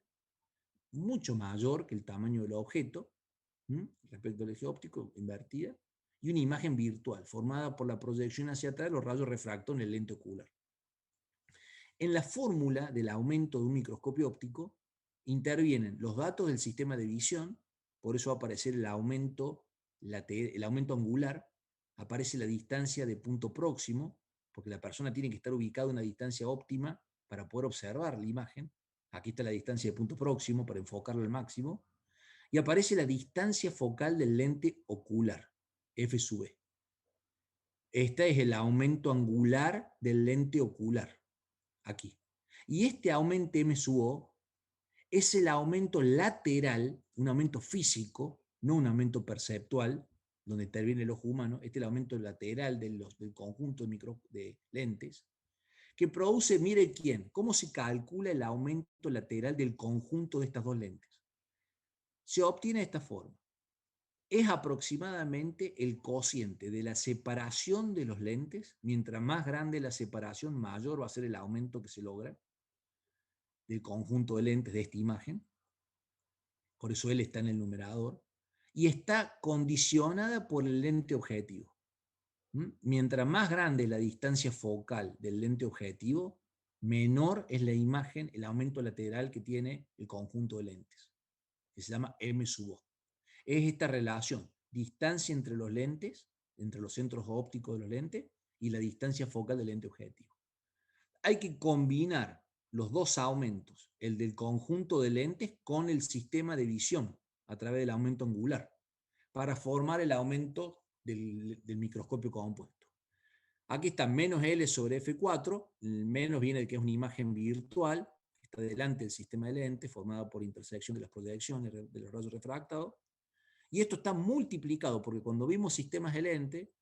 Speaker 1: mucho mayor que el tamaño del objeto, respecto al eje óptico, invertida, y una imagen virtual, formada por la proyección hacia atrás de los rayos refractados en el lente ocular. En la fórmula del aumento de un microscopio óptico intervienen los datos del sistema de visión, por eso va a aparecer el aumento angular, aparece la distancia de punto próximo, porque la persona tiene que estar ubicada a una distancia óptima para poder observar la imagen. Aquí está la distancia de punto próximo para enfocarlo al máximo, y aparece la distancia focal del lente ocular, F sub E. Este es el aumento angular del lente ocular, aquí. Y este aumento M sub O es el aumento lateral, un aumento físico, no un aumento perceptual, donde interviene el ojo humano. Este es el aumento lateral del conjunto de lentes, que produce, mire quién, cómo se calcula el aumento lateral del conjunto de estas dos lentes. Se obtiene de esta forma. Es aproximadamente el cociente de la separación de los lentes. Mientras más grande la separación, mayor va a ser el aumento que se logra del conjunto de lentes de esta imagen. Por eso él está en el numerador. Y está condicionada por el lente objetivo. Mientras más grande es la distancia focal del lente objetivo, menor es la imagen, el aumento lateral que tiene el conjunto de lentes, que se llama M sub O. Es esta relación, distancia entre los lentes, entre los centros ópticos de los lentes, y la distancia focal del lente objetivo. Hay que combinar los dos aumentos, el del conjunto de lentes con el sistema de visión, a través del aumento angular, para formar el aumento del microscopio compuesto. Aquí está menos L sobre F4, el menos viene de que es una imagen virtual, que está delante del sistema de lentes, formada por intersección de las proyecciones de los rayos refractados, y esto está multiplicado, porque cuando vimos sistemas de lente,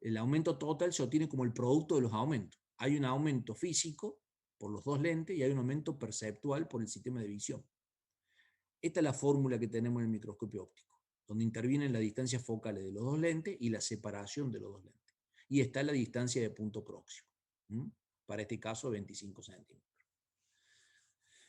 Speaker 1: el aumento total se obtiene como el producto de los aumentos. Hay un aumento físico por los dos lentes y hay un aumento perceptual por el sistema de visión. Esta es la fórmula que tenemos en el microscopio óptico, donde intervienen las distancias focales de los dos lentes y la separación de los dos lentes. Y está la distancia de punto próximo, para este caso 25 centímetros.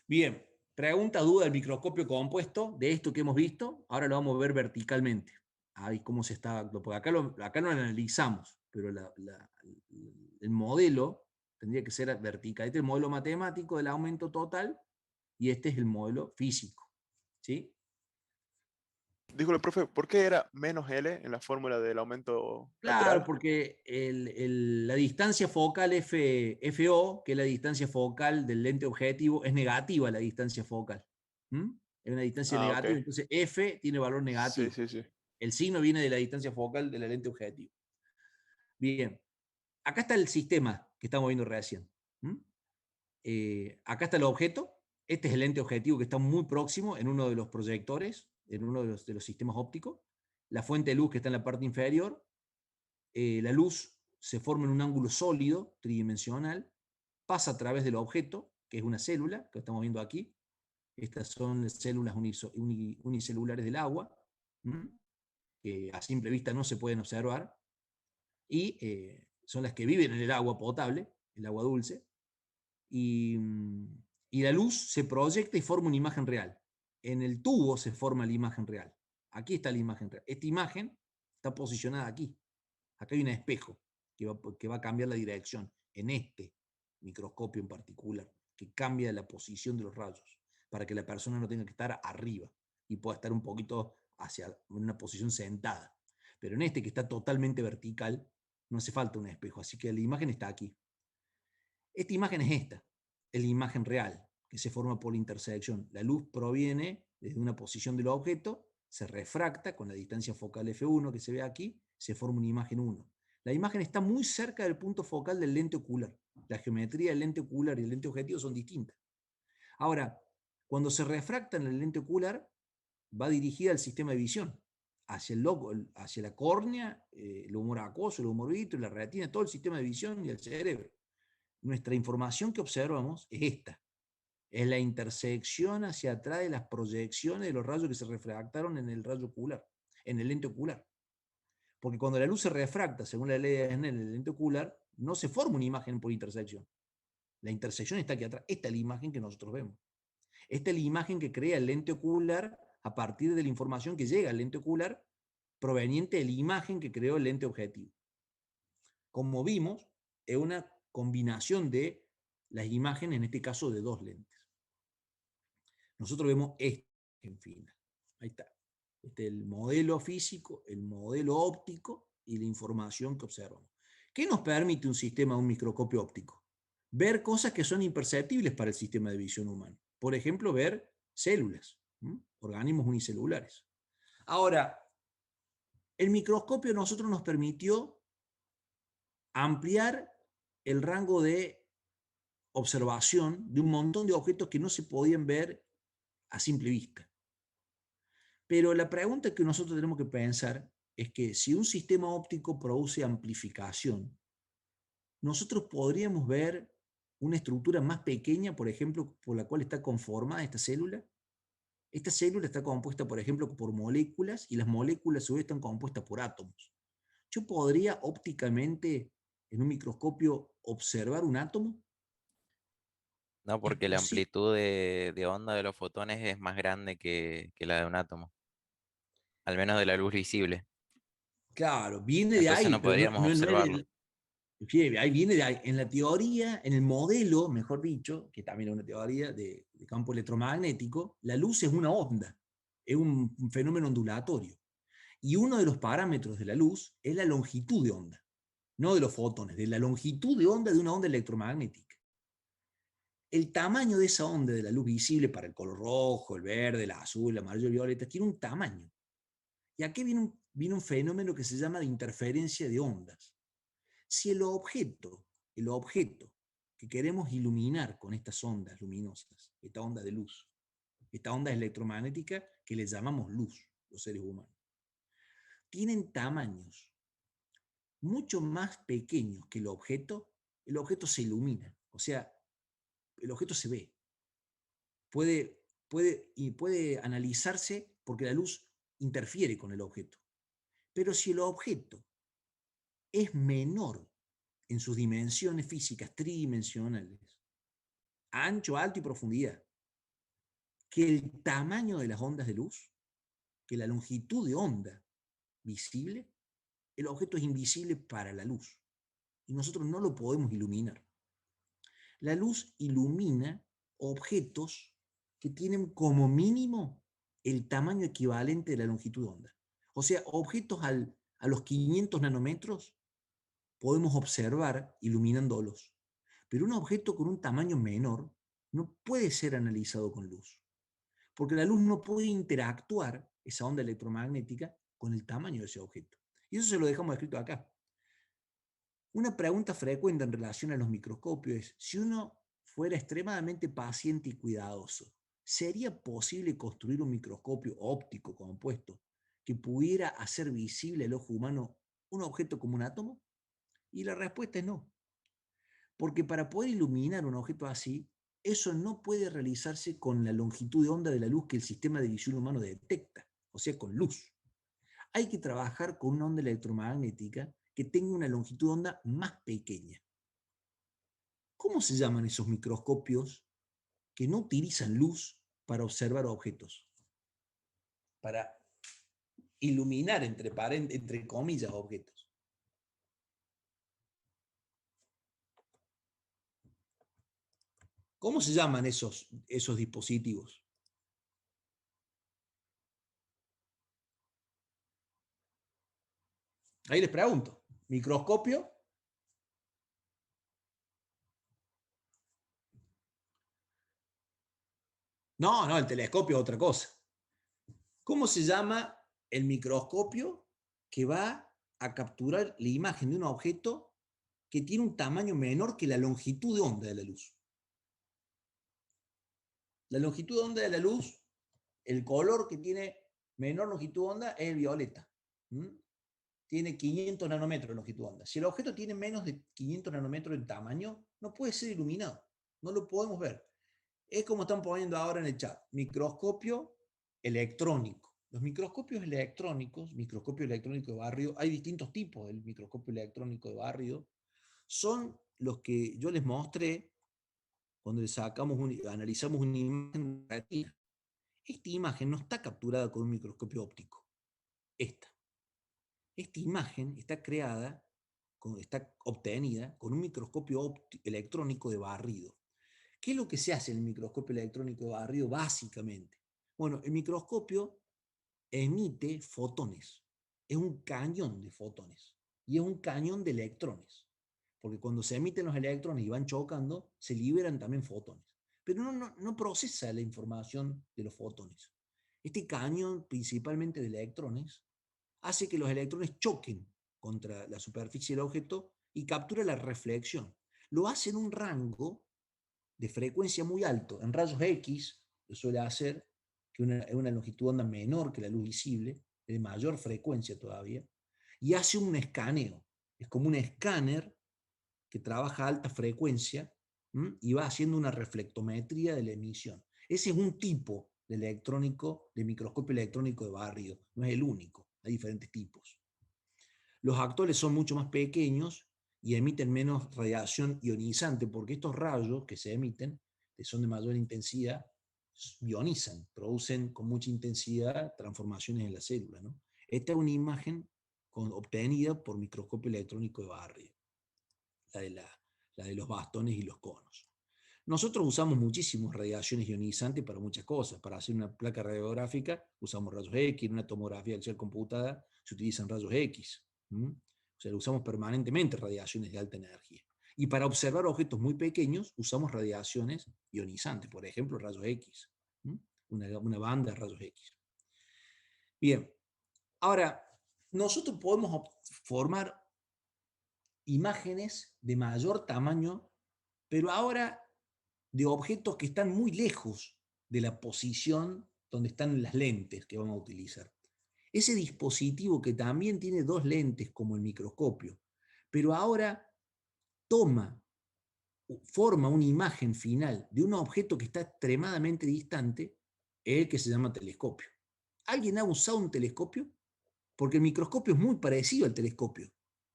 Speaker 1: Bien, pregunta, duda del microscopio compuesto, de esto que hemos visto, ahora lo vamos a ver verticalmente. Ahí cómo se está, porque acá lo analizamos, pero el modelo tendría que ser vertical. Este es el modelo matemático del aumento total y este es el modelo físico. ¿Sí?
Speaker 6: Dígale, profe, ¿por qué era menos L en la fórmula del aumento
Speaker 1: Claro,
Speaker 6: lateral?
Speaker 1: porque la distancia focal FO, que es la distancia focal del lente objetivo, es negativa la distancia focal. Es una distancia negativa,
Speaker 6: Ok.
Speaker 1: entonces F tiene valor negativo.
Speaker 6: Sí, sí, sí.
Speaker 1: El signo viene de la distancia focal de la lente objetivo. Bien, acá está el sistema que estamos viendo recién. Acá está el objeto. Este es el lente objetivo que está muy próximo en uno de los proyectores, en uno de los sistemas ópticos. La fuente de luz que está en la parte inferior. La luz se forma en un ángulo sólido, tridimensional, pasa a través del objeto, que es una célula, que estamos viendo aquí. Estas son las células unicelulares del agua, que a simple vista no se pueden observar, y son las que viven en el agua potable, el agua dulce, y la luz se proyecta y forma una imagen real. En el tubo se forma la imagen real. Aquí está la imagen real. Esta imagen está posicionada aquí. Acá hay un espejo que va a cambiar la dirección en este microscopio en particular, que cambia la posición de los rayos, para que la persona no tenga que estar arriba y pueda estar un poquito hacia una posición sentada. Pero en este que está totalmente vertical, no hace falta un espejo, así que la imagen está aquí. Esta imagen es esta, es la imagen real, que se forma por la intersección. La luz proviene desde una posición del objeto, se refracta con la distancia focal F1 que se ve aquí, se forma una imagen 1. La imagen está muy cerca del punto focal del lente ocular. La geometría del lente ocular y el lente objetivo son distintas. Ahora, cuando se refracta en el lente ocular, va dirigida al sistema de visión, hacia la córnea, el humor acuoso, el humor vitrio, la retina, todo el sistema de visión y el cerebro. Nuestra información que observamos es esta. Es la intersección hacia atrás de las proyecciones de los rayos que se refractaron en el rayo ocular, en el lente ocular. Porque cuando la luz se refracta, según la ley de Snell, en el lente ocular, no se forma una imagen por intersección. La intersección está aquí atrás. Esta es la imagen que nosotros vemos. Esta es la imagen que crea el lente ocular a partir de la información que llega al lente ocular proveniente de la imagen que creó el lente objetivo. Como vimos, es una combinación de las imágenes, en este caso de dos lentes. Nosotros vemos este en final. Ahí está. Este es el modelo físico, el modelo óptico y la información que observamos. ¿Qué nos permite un sistema de un microscopio óptico? Ver cosas que son imperceptibles para el sistema de visión humano. Por ejemplo, ver células, organismos unicelulares. Ahora, el microscopio a nosotros nos permitió ampliar el rango de observación de un montón de objetos que no se podían ver a simple vista. Pero la pregunta que nosotros tenemos que pensar es que si un sistema óptico produce amplificación, nosotros podríamos ver una estructura más pequeña, por ejemplo, por la cual está conformada esta célula. Esta célula está compuesta, por ejemplo, por moléculas, y las moléculas a su vez están compuestas por átomos. ¿Yo podría ópticamente, en un microscopio, observar un átomo?
Speaker 7: No, porque la amplitud de onda de los fotones es más grande que la de un átomo. Al menos de la luz visible.
Speaker 1: Claro, viene de
Speaker 7: Entonces
Speaker 1: ahí,
Speaker 7: no
Speaker 1: pero
Speaker 7: podríamos observarlo.
Speaker 1: ahí viene de ahí. En la teoría, en el modelo, mejor dicho, que también es una teoría de campo electromagnético, la luz es una onda, es un fenómeno ondulatorio. Y uno de los parámetros de la luz es la longitud de onda, no de los fotones, de la longitud de onda de una onda electromagnética. El tamaño de esa onda de la luz visible para el color rojo, el verde, el azul, el amarillo, el violeta, tiene un tamaño. Y aquí viene un fenómeno que se llama de interferencia de ondas. Si el objeto que queremos iluminar con estas ondas luminosas, esta onda de luz, esta onda electromagnética que le llamamos luz, los seres humanos, tienen tamaños mucho más pequeños que el objeto se ilumina. O sea, el objeto se ve. Puede analizarse porque la luz interfiere con el objeto. Pero si el objeto es menor en sus dimensiones físicas tridimensionales, ancho, alto y profundidad, que el tamaño de las ondas de luz, que la longitud de onda visible, el objeto es invisible para la luz y nosotros no lo podemos iluminar. La luz ilumina objetos que tienen como mínimo el tamaño equivalente de la longitud de onda. O sea, objetos a los 500 nanómetros podemos observar iluminándolos. Pero un objeto con un tamaño menor no puede ser analizado con luz, porque la luz no puede interactuar, esa onda electromagnética, con el tamaño de ese objeto. Y eso se lo dejamos escrito acá. Una pregunta frecuente en relación a los microscopios es, si uno fuera extremadamente paciente y cuidadoso, ¿sería posible construir un microscopio óptico compuesto que pudiera hacer visible al ojo humano un objeto como un átomo? Y la respuesta es no. Porque para poder iluminar un objeto así, eso no puede realizarse con la longitud de onda de la luz que el sistema de visión humano detecta, o sea, con luz. Hay que trabajar con una onda electromagnética que tenga una longitud de onda más pequeña. ¿Cómo se llaman esos microscopios que no utilizan luz para observar objetos? Para iluminar, entre comillas, objetos. ¿Cómo se llaman esos dispositivos? Ahí les pregunto. ¿Microscopio? No, el telescopio es otra cosa. ¿Cómo se llama el microscopio que va a capturar la imagen de un objeto que tiene un tamaño menor que la longitud de onda de la luz? La longitud de onda de la luz, el color que tiene menor longitud de onda es el violeta. Tiene 500 nanómetros de longitud de onda. Si el objeto tiene menos de 500 nanómetros en tamaño, no puede ser iluminado. No lo podemos ver. Es como están poniendo ahora en el chat, microscopio electrónico. Los microscopio electrónico de barrio, hay distintos tipos del microscopio electrónico de barrio, son los que yo les mostré cuando analizamos una imagen retina. Esta imagen no está capturada con un microscopio óptico. Esta imagen está creada, está obtenida con un microscopio electrónico de barrido. ¿Qué es lo que se hace en el microscopio electrónico de barrido básicamente? Bueno, el microscopio emite fotones. Es un cañón de fotones. Y es un cañón de electrones. Porque cuando se emiten los electrones y van chocando, se liberan también fotones. Pero no procesa la información de los fotones. Este cañón, principalmente de electrones, hace que los electrones choquen contra la superficie del objeto y captura la reflexión. Lo hace en un rango de frecuencia muy alto. En rayos X lo suele hacer, que una longitud de onda menor que la luz visible, de mayor frecuencia todavía, y hace un escaneo. Es como un escáner que trabaja a alta frecuencia y va haciendo una reflectometría de la emisión. Ese es un tipo de microscopio electrónico de barrio, no es el único, hay diferentes tipos. Los actuales son mucho más pequeños y emiten menos radiación ionizante, porque estos rayos que se emiten, que son de mayor intensidad, ionizan, producen con mucha intensidad transformaciones en la célula, ¿no? Esta es una imagen obtenida por microscopio electrónico de barrio, la de los bastones y los conos. Nosotros usamos muchísimas radiaciones ionizantes para muchas cosas. Para hacer una placa radiográfica usamos rayos X, en una tomografía axial computada se utilizan rayos X. O sea, usamos permanentemente radiaciones de alta energía. Y para observar objetos muy pequeños usamos radiaciones ionizantes, por ejemplo, rayos X. Una banda de rayos X. Bien, ahora, nosotros podemos formar imágenes de mayor tamaño, pero ahora de objetos que están muy lejos de la posición donde están las lentes que vamos a utilizar. Ese dispositivo que también tiene dos lentes como el microscopio, pero ahora forma una imagen final de un objeto que está extremadamente distante, el que se llama telescopio. ¿Alguien ha usado un telescopio? Porque el microscopio es muy parecido al telescopio.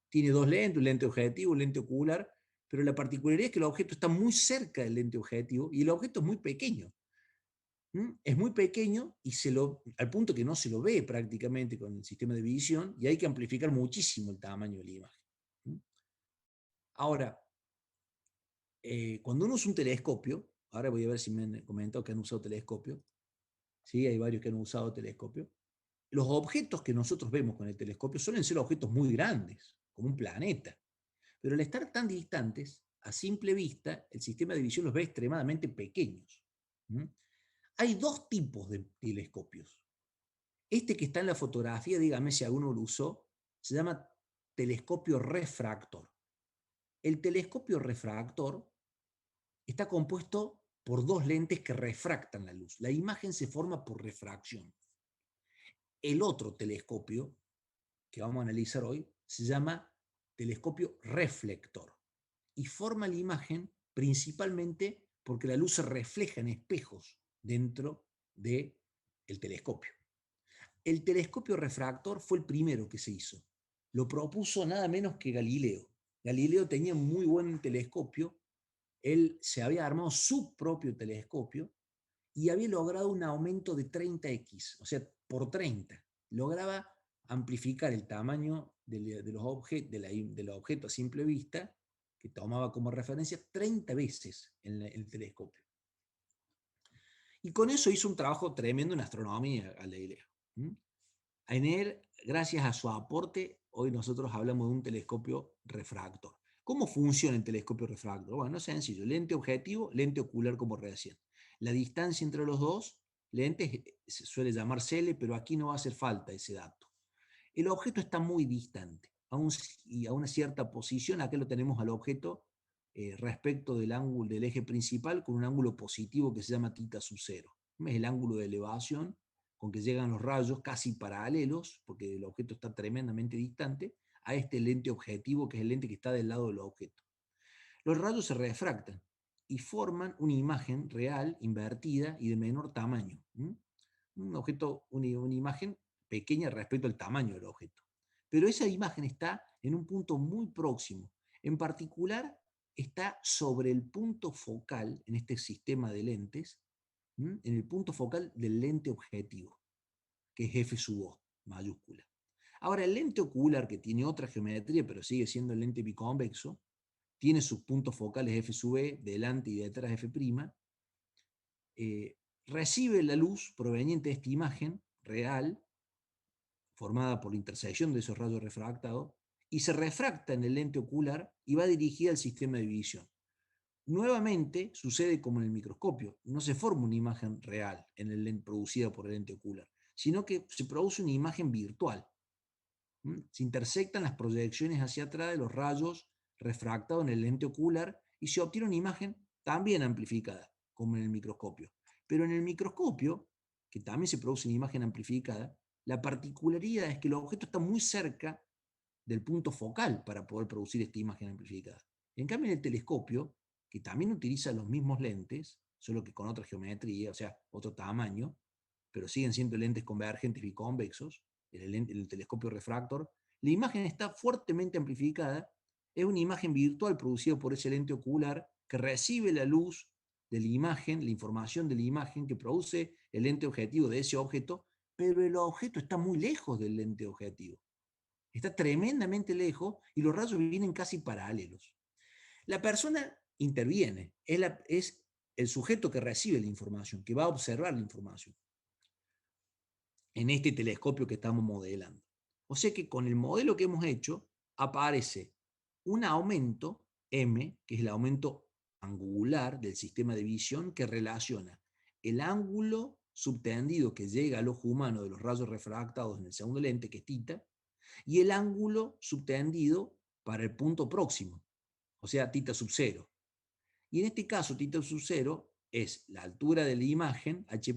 Speaker 1: Tiene dos lentes, un lente objetivo, un lente ocular, pero la particularidad es que el objeto está muy cerca del lente objetivo y el objeto es muy pequeño. Es muy pequeño y al punto que no se lo ve prácticamente con el sistema de visión y hay que amplificar muchísimo el tamaño de la imagen. Ahora, cuando uno usa un telescopio, ahora voy a ver si me han comentado que han usado telescopio, ¿sí? Hay varios que han usado telescopio. Los objetos que nosotros vemos con el telescopio suelen ser objetos muy grandes, como un planeta. Pero al estar tan distantes, a simple vista, el sistema de visión los ve extremadamente pequeños. Hay dos tipos de telescopios. Este que está en la fotografía, dígame si alguno lo usó, se llama telescopio refractor. El telescopio refractor está compuesto por dos lentes que refractan la luz. La imagen se forma por refracción. El otro telescopio que vamos a analizar hoy se llama telescopio reflector y forma la imagen principalmente porque la luz se refleja en espejos dentro del telescopio. El telescopio refractor fue el primero que se hizo. Lo propuso nada menos que Galileo. Galileo tenía un muy buen telescopio. Él se había armado su propio telescopio y había logrado un aumento de 30x, o sea, por 30. Lograba amplificar el tamaño de los objetos a simple vista, que tomaba como referencia 30 veces en el telescopio. Y con eso hizo un trabajo tremendo en astronomía, Galileo. En él, gracias a su aporte, hoy nosotros hablamos de un telescopio refractor. ¿Cómo funciona el telescopio refractor? Bueno, es sencillo. Lente objetivo, lente ocular como recién. La distancia entre los dos lentes se suele llamar cele, pero aquí no va a hacer falta ese dato. El objeto está muy distante y a una cierta posición. Aquí lo tenemos al objeto respecto del ángulo del eje principal con un ángulo positivo que se llama θ sub 0. Es el ángulo de elevación con que llegan los rayos casi paralelos, porque el objeto está tremendamente distante, a este lente objetivo, que es el lente que está del lado del objeto. Los rayos se refractan, y forman una imagen real, invertida y de menor tamaño. Un objeto, una imagen pequeña respecto al tamaño del objeto. Pero esa imagen está en un punto muy próximo. En particular, está sobre el punto focal, en este sistema de lentes, en el punto focal del lente objetivo, que es F sub O, mayúscula. Ahora, el lente ocular, que tiene otra geometría, pero sigue siendo el lente biconvexo, tiene sus puntos focales F sub E, delante y detrás F', recibe la luz proveniente de esta imagen real, formada por la intersección de esos rayos refractados, y se refracta en el lente ocular y va dirigida al sistema de visión. Nuevamente sucede como en el microscopio, no se forma una imagen real en el lente, producida por el lente ocular, sino que se produce una imagen virtual. Se intersectan las proyecciones hacia atrás de los rayos refractados en el lente ocular y se obtiene una imagen también amplificada, como en el microscopio. Pero en el microscopio, que también se produce una imagen amplificada, la particularidad es que el objeto está muy cerca del punto focal para poder producir esta imagen amplificada. En cambio, en el telescopio, que también utiliza los mismos lentes, solo que con otra geometría, o sea, otro tamaño, pero siguen siendo lentes convergentes biconvexos, el telescopio refractor, la imagen está fuertemente amplificada, es una imagen virtual producida por ese lente ocular que recibe la luz de la imagen, la información de la imagen que produce el lente objetivo de ese objeto, pero el objeto está muy lejos del lente objetivo. Está tremendamente lejos y los rayos vienen casi paralelos. La persona interviene, es el sujeto que recibe la información, que va a observar la información en este telescopio que estamos modelando. O sea que con el modelo que hemos hecho aparece un aumento M, que es el aumento angular del sistema de visión, que relaciona el ángulo subtendido que llega al ojo humano de los rayos refractados en el segundo lente, que es θ, y el ángulo subtendido para el punto próximo, o sea, θ sub 0. Y en este caso, θ sub 0 es la altura de la imagen, h'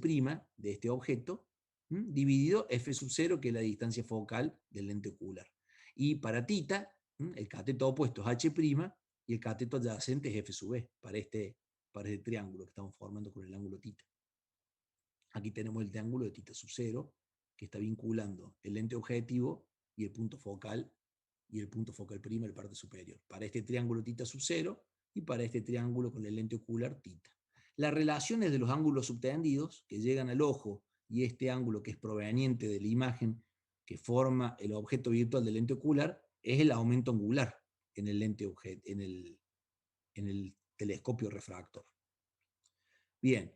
Speaker 1: de este objeto, dividido f sub 0, que es la distancia focal del lente ocular. Y para θ, el cateto opuesto es h' y el cateto adyacente es f sub e, para este triángulo que estamos formando con el ángulo θ. Aquí tenemos el triángulo de θ sub 0, que está vinculando el lente objetivo y el punto focal prima, la parte superior, para este triángulo θ sub 0 y para este triángulo con el lente ocular θ. Las relaciones de los ángulos subtendidos que llegan al ojo y este ángulo que es proveniente de la imagen que forma el objeto virtual del lente ocular es el aumento angular en el telescopio refractor. Bien,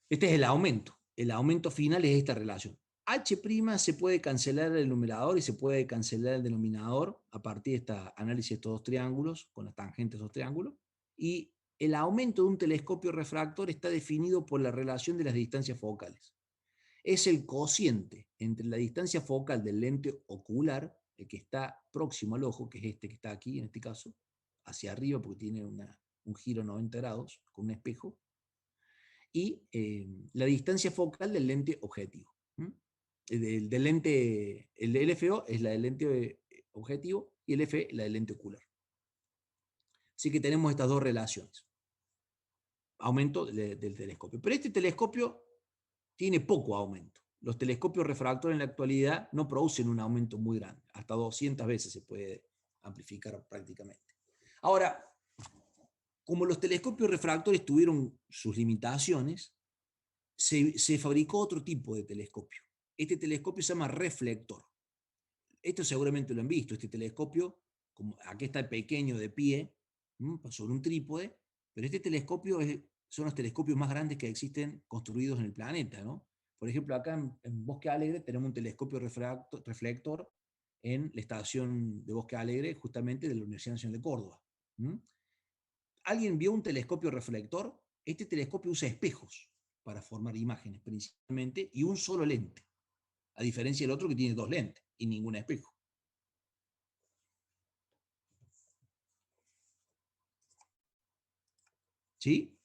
Speaker 1: este es el aumento. El aumento final es esta relación. H' se puede cancelar el numerador y se puede cancelar el denominador a partir de este análisis de estos dos triángulos, con las tangentes de esos triángulos, y el aumento de un telescopio refractor está definido por la relación de las distancias focales. Es el cociente entre la distancia focal del lente ocular, el que está próximo al ojo, que es este que está aquí en este caso, hacia arriba porque tiene un giro 90 grados con un espejo, y la distancia focal del lente objetivo. El LFO es la del lente objetivo y el F la del lente ocular. Así que tenemos estas dos relaciones. Aumento del telescopio. Pero este telescopio tiene poco aumento. Los telescopios refractores en la actualidad no producen un aumento muy grande. Hasta 200 veces se puede amplificar prácticamente. Ahora, como los telescopios refractores tuvieron sus limitaciones, se fabricó otro tipo de telescopio. Este telescopio se llama reflector. Esto seguramente lo han visto, este telescopio, como aquí está pequeño de pie, sobre un trípode, pero este telescopio son los telescopios más grandes que existen construidos en el planeta, ¿no? Por ejemplo, acá en Bosque Alegre tenemos un telescopio reflector en la estación de Bosque Alegre, justamente de la Universidad Nacional de Córdoba. ¿Alguien vio un telescopio reflector? Este telescopio usa espejos para formar imágenes principalmente y un solo lente, a diferencia del otro que tiene dos lentes y ningún espejo. ¿Sí?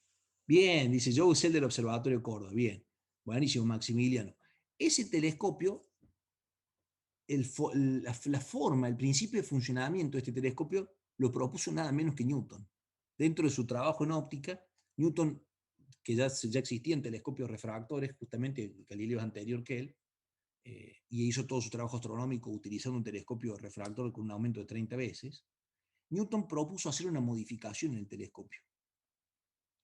Speaker 1: Bien, dice, yo usé el del Observatorio de Córdoba. Bien, buenísimo, Maximiliano. Ese telescopio, la forma, el principio de funcionamiento de este telescopio lo propuso nada menos que Newton. Dentro de su trabajo en óptica, Newton, que ya existían telescopios refractores, justamente Galileo es anterior que él, y hizo todo su trabajo astronómico utilizando un telescopio refractor con un aumento de 30 veces, Newton propuso hacer una modificación en el telescopio.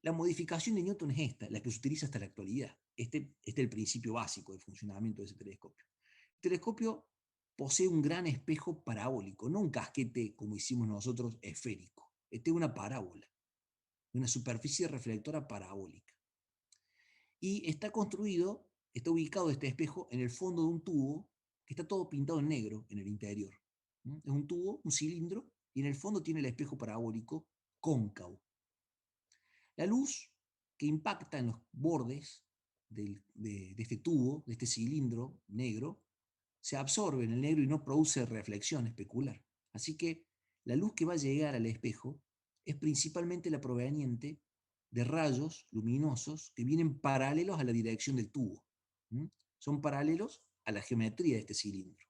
Speaker 1: La modificación de Newton es esta, la que se utiliza hasta la actualidad. Este es el principio básico de funcionamiento de ese telescopio. El telescopio posee un gran espejo parabólico, no un casquete como hicimos nosotros esférico. Este es una parábola, una superficie reflectora parabólica. Y está ubicado este espejo en el fondo de un tubo que está todo pintado en negro en el interior. Es un tubo, un cilindro, y en el fondo tiene el espejo parabólico cóncavo. La luz que impacta en los bordes de este tubo, de este cilindro negro, se absorbe en el negro y no produce reflexión especular. Así que la luz que va a llegar al espejo es principalmente la proveniente de rayos luminosos que vienen paralelos a la dirección del tubo. Son paralelos a la geometría de este cilindro.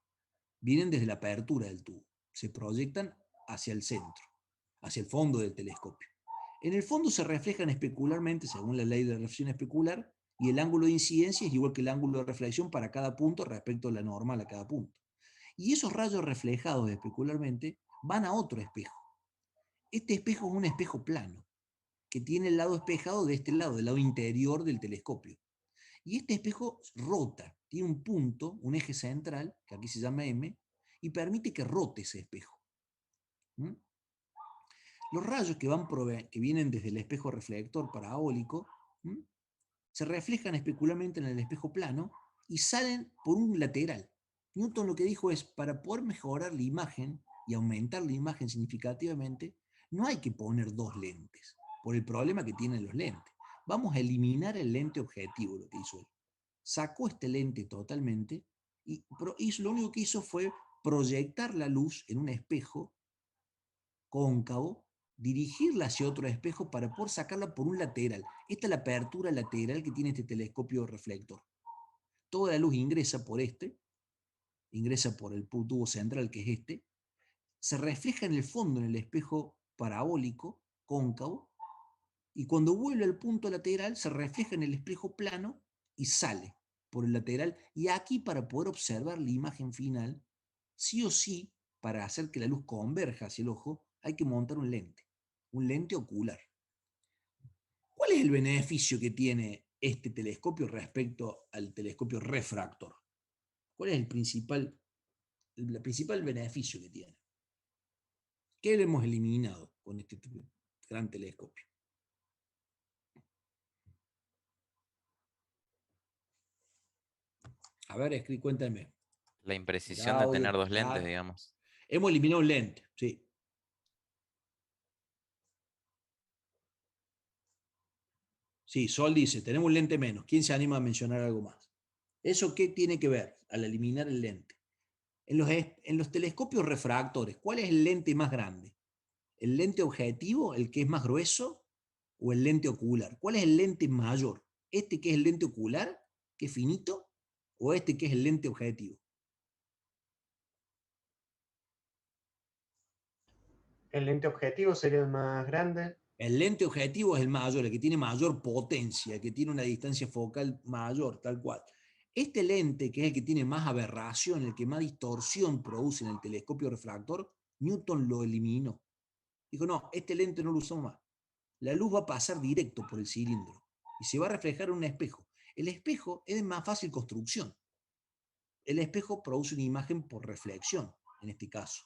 Speaker 1: Vienen desde la apertura del tubo. Se proyectan hacia el centro, hacia el fondo del telescopio. En el fondo se reflejan especularmente, según la ley de reflexión especular, y el ángulo de incidencia es igual que el ángulo de reflexión para cada punto respecto a la normal a cada punto. Y esos rayos reflejados especularmente van a otro espejo. Este espejo es un espejo plano, que tiene el lado espejado de este lado, del lado interior del telescopio. Y este espejo rota, tiene un punto, un eje central, que aquí se llama M, y permite que rote ese espejo. Los rayos que vienen desde el espejo reflector parabólico se reflejan especularmente en el espejo plano y salen por un lateral. Newton lo que dijo es, para poder mejorar la imagen y aumentar la imagen significativamente, no hay que poner dos lentes, por el problema que tienen los lentes. Vamos a eliminar el lente objetivo, lo que hizo él. Sacó este lente totalmente y lo único que hizo fue proyectar la luz en un espejo cóncavo, dirigirla hacia otro espejo para poder sacarla por un lateral. Esta es la apertura lateral que tiene este telescopio reflector. Toda la luz ingresa por el tubo central, que es este, se refleja en el fondo, en el espejo parabólico, cóncavo, y cuando vuelve al punto lateral se refleja en el espejo plano y sale por el lateral. Y aquí, para poder observar la imagen final, sí o sí, para hacer que la luz converja hacia el ojo, hay que montar un lente ocular. ¿Cuál es el beneficio que tiene este telescopio respecto al telescopio refractor? ¿Cuál es el principal beneficio que tiene? ¿Qué le hemos eliminado con este gran telescopio? A ver, cuéntame.
Speaker 7: La imprecisión de tener dos lentes, digamos.
Speaker 1: Hemos eliminado un lente, sí. Sí, Sol dice, tenemos un lente menos. ¿Quién se anima a mencionar algo más? ¿Eso qué tiene que ver al eliminar el lente? En los telescopios refractores, ¿cuál es el lente más grande? ¿El lente objetivo, el que es más grueso, o el lente ocular? ¿Cuál es el lente mayor? ¿Este que es el lente ocular, que es finito, o este que es el lente objetivo?
Speaker 4: El lente objetivo sería el más grande.
Speaker 1: El lente objetivo es el mayor, el que tiene mayor potencia, el que tiene una distancia focal mayor, tal cual. Este lente, que es el que tiene más aberración, el que más distorsión produce en el telescopio refractor, Newton lo eliminó. Dijo, no, este lente no lo usamos más. La luz va a pasar directo por el cilindro y se va a reflejar en un espejo. El espejo es de más fácil construcción. El espejo produce una imagen por reflexión, en este caso.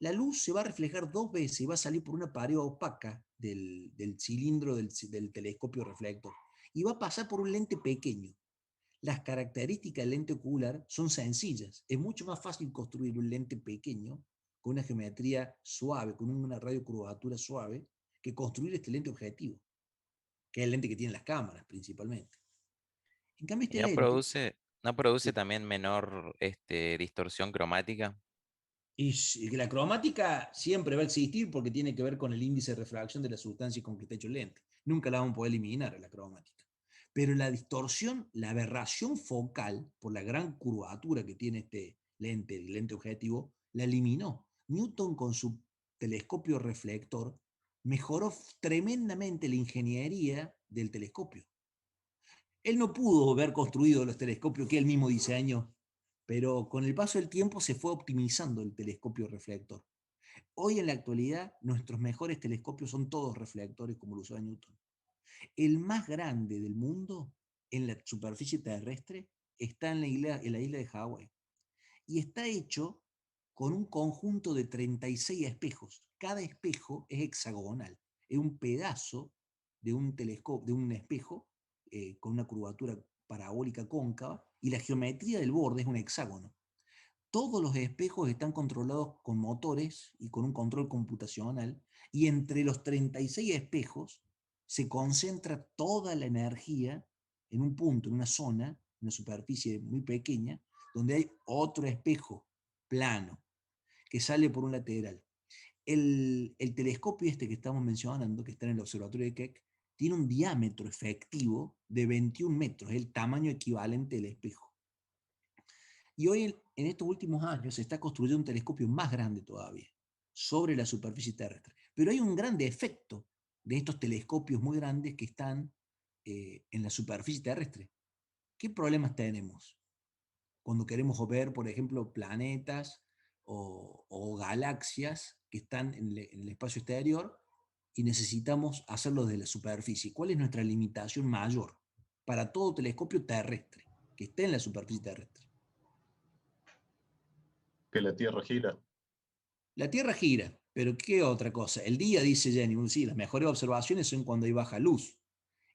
Speaker 1: La luz se va a reflejar dos veces y va a salir por una pared opaca del cilindro del telescopio reflector y va a pasar por un lente pequeño. Las características del lente ocular son sencillas. Es mucho más fácil construir un lente pequeño con una geometría suave, con una radiocurvatura suave, que construir este lente objetivo, que es el lente que tienen las cámaras principalmente. En cambio, este
Speaker 7: ¿Y no
Speaker 1: lente...
Speaker 7: produce también menor distorsión cromática?
Speaker 1: Y la cromática siempre va a existir porque tiene que ver con el índice de refracción de la sustancia con que está hecho el lente. Nunca la vamos a poder eliminar, la cromática. Pero la distorsión, la aberración focal, por la gran curvatura que tiene este lente, el lente objetivo, la eliminó. Newton, con su telescopio reflector, mejoró tremendamente la ingeniería del telescopio. Él no pudo haber construido los telescopios que él mismo diseñó, pero con el paso del tiempo se fue optimizando el telescopio reflector. Hoy en la actualidad nuestros mejores telescopios son todos reflectores como lo usaba Newton. El más grande del mundo en la superficie terrestre está en la isla de Hawái y está hecho con un conjunto de 36 espejos. Cada espejo es hexagonal, es un pedazo de un telescopio, de un espejo con una curvatura parabólica cóncava, y la geometría del borde es un hexágono. Todos los espejos están controlados con motores y con un control computacional, y entre los 36 espejos se concentra toda la energía en un punto, en una zona, una superficie muy pequeña, donde hay otro espejo plano que sale por un lateral. El telescopio este que estamos mencionando, que está en el observatorio de Keck, tiene un diámetro efectivo de 21 metros, el tamaño equivalente del espejo. Y hoy, en estos últimos años, se está construyendo un telescopio más grande todavía, sobre la superficie terrestre. Pero hay un gran defecto de estos telescopios muy grandes que están en la superficie terrestre. ¿Qué problemas tenemos cuando queremos ver, por ejemplo, planetas o galaxias que están en el espacio exterior y necesitamos hacerlo desde la superficie? ¿Cuál es nuestra limitación mayor para todo telescopio terrestre que esté en la superficie terrestre?
Speaker 8: Que la Tierra gira.
Speaker 1: La Tierra gira, pero ¿qué otra cosa? El día, dice Jenny, sí, las mejores observaciones son cuando hay baja luz.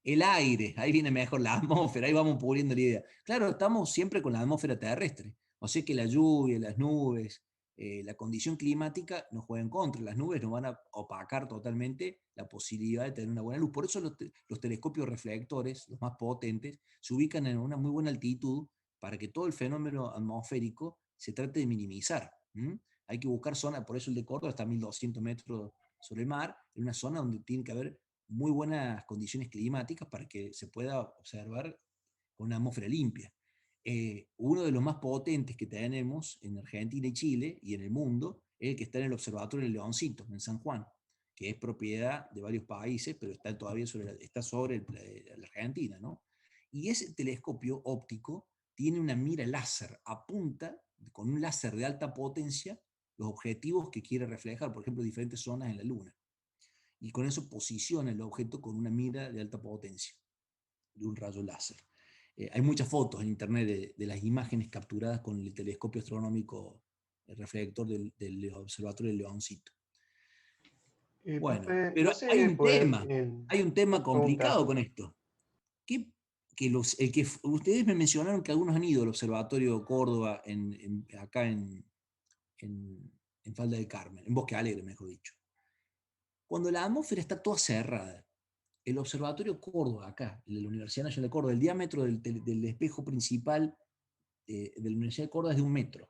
Speaker 1: El aire, ahí viene mejor la atmósfera, ahí vamos puliendo la idea. Claro, estamos siempre con la atmósfera terrestre, o sea que la lluvia, las nubes, la condición climática nos juega en contra. Las nubes nos van a opacar totalmente la posibilidad de tener una buena luz. Por eso los telescopios reflectores, los más potentes, se ubican en una muy buena altitud para que todo el fenómeno atmosférico se trate de minimizar. Hay que buscar zonas, por eso el de Córdoba está a 1200 metros sobre el mar, en una zona donde tiene que haber muy buenas condiciones climáticas para que se pueda observar con una atmósfera limpia. Uno de los más potentes que tenemos en Argentina y Chile y en el mundo es el que está en el Observatorio del Leoncito, en San Juan, que es propiedad de varios países, pero está todavía sobre la Argentina, ¿no? Y ese telescopio óptico tiene una mira láser, apunta con un láser de alta potencia los objetivos que quiere reflejar, por ejemplo, diferentes zonas en la Luna. Y con eso posiciona el objeto con una mira de alta potencia, de un rayo láser. Hay muchas fotos en internet de las imágenes capturadas con el telescopio astronómico, el reflector del Observatorio del Leoncito. Bueno,
Speaker 4: profe,
Speaker 1: pero
Speaker 4: no sé
Speaker 1: hay un tema complicado
Speaker 4: preguntar.
Speaker 1: con esto. Ustedes me mencionaron que algunos han ido al Observatorio Córdoba acá en Falda del Carmen, en Bosque Alegre, mejor dicho. Cuando la atmósfera está toda cerrada, el Observatorio Córdoba, acá, de la Universidad Nacional de Córdoba, el diámetro del espejo principal de la Universidad de Córdoba es de 1 metro.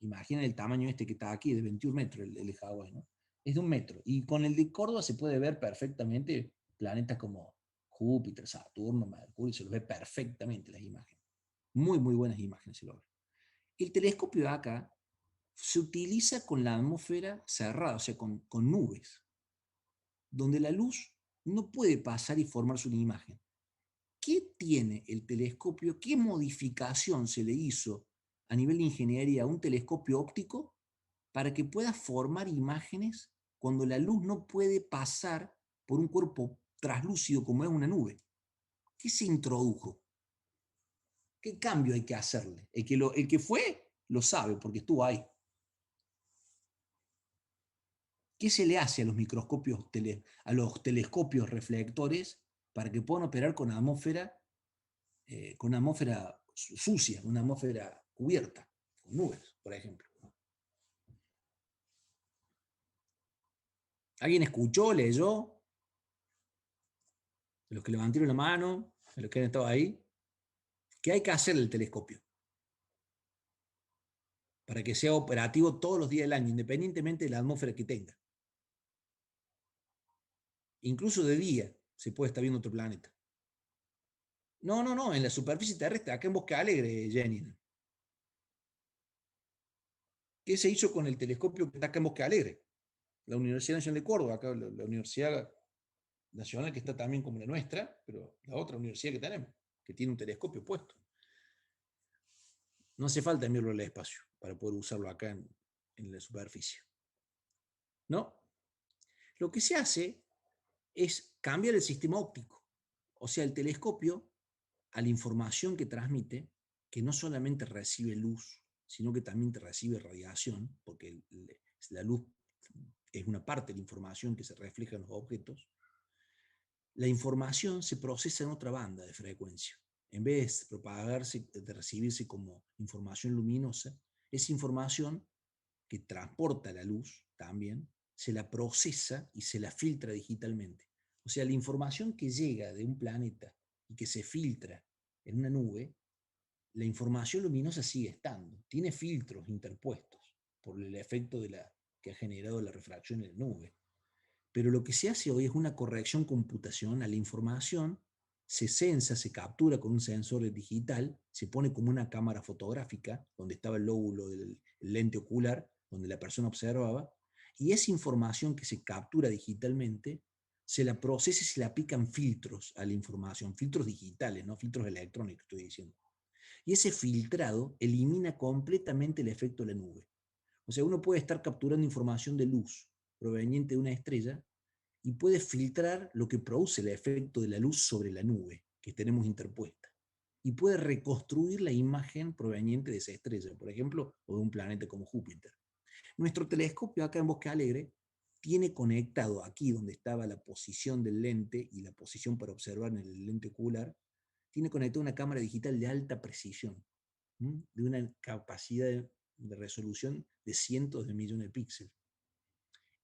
Speaker 1: Imaginen el tamaño este que está aquí, de 21 metros, el de Hawái, ¿no? Es de 1 metro. Y con el de Córdoba se puede ver perfectamente planetas como Júpiter, Saturno, Mercurio, se los ve perfectamente las imágenes. Muy, muy buenas imágenes se lo ven. El telescopio de acá se utiliza con la atmósfera cerrada, o sea, con nubes, donde la luz no puede pasar y formarse una imagen. ¿Qué tiene el telescopio? ¿Qué modificación se le hizo a nivel de ingeniería a un telescopio óptico para que pueda formar imágenes cuando la luz no puede pasar por un cuerpo traslúcido como es una nube? ¿Qué se introdujo? ¿Qué cambio hay que hacerle? El que fue lo sabe porque estuvo ahí. ¿Qué se le hace a los microscopios, a los telescopios reflectores para que puedan operar con atmósfera sucia, una atmósfera cubierta, con nubes, por ejemplo? ¿Alguien escuchó, leyó? Los que levantaron la mano, los que han estado ahí. ¿Qué hay que hacer el telescopio para que sea operativo todos los días del año, independientemente de la atmósfera que tenga? Incluso de día se puede estar viendo otro planeta. No, en la superficie terrestre, acá en Bosque Alegre, Jenny. ¿Qué se hizo con el telescopio que está acá en Bosque Alegre? la Universidad Nacional de Córdoba, acá la Universidad Nacional que está también como la nuestra, pero la otra universidad que tenemos, que tiene un telescopio puesto. No hace falta enviarlo al espacio para poder usarlo acá en la superficie. ¿No? Lo que se hace es cambiar el sistema óptico. O sea, el telescopio, a la información que transmite, que no solamente recibe luz, sino que también recibe radiación, porque la luz es una parte de la información que se refleja en los objetos, la información se procesa en otra banda de frecuencia. En vez de propagarse, de recibirse como información luminosa, esa información que transporta la luz también, se la procesa y se la filtra digitalmente. O sea, la información que llega de un planeta y que se filtra en una nube, la información luminosa sigue estando, tiene filtros interpuestos por el efecto que ha generado la refracción en la nube. Pero lo que se hace hoy es una corrección computacional. La información se censa, se captura con un sensor digital, se pone como una cámara fotográfica, donde estaba el lóbulo del lente ocular, donde la persona observaba, y esa información que se captura digitalmente, se la procesa y se le aplican filtros a la información, filtros digitales, no filtros electrónicos, estoy diciendo. Y ese filtrado elimina completamente el efecto de la nube. O sea, uno puede estar capturando información de luz proveniente de una estrella y puede filtrar lo que produce el efecto de la luz sobre la nube que tenemos interpuesta. Y puede reconstruir la imagen proveniente de esa estrella, por ejemplo, o de un planeta como Júpiter. Nuestro telescopio acá en Bosque Alegre tiene conectado aquí donde estaba la posición del lente y la posición para observar en el lente ocular, tiene conectada una cámara digital de alta precisión, de una capacidad de resolución de cientos de millones de píxeles.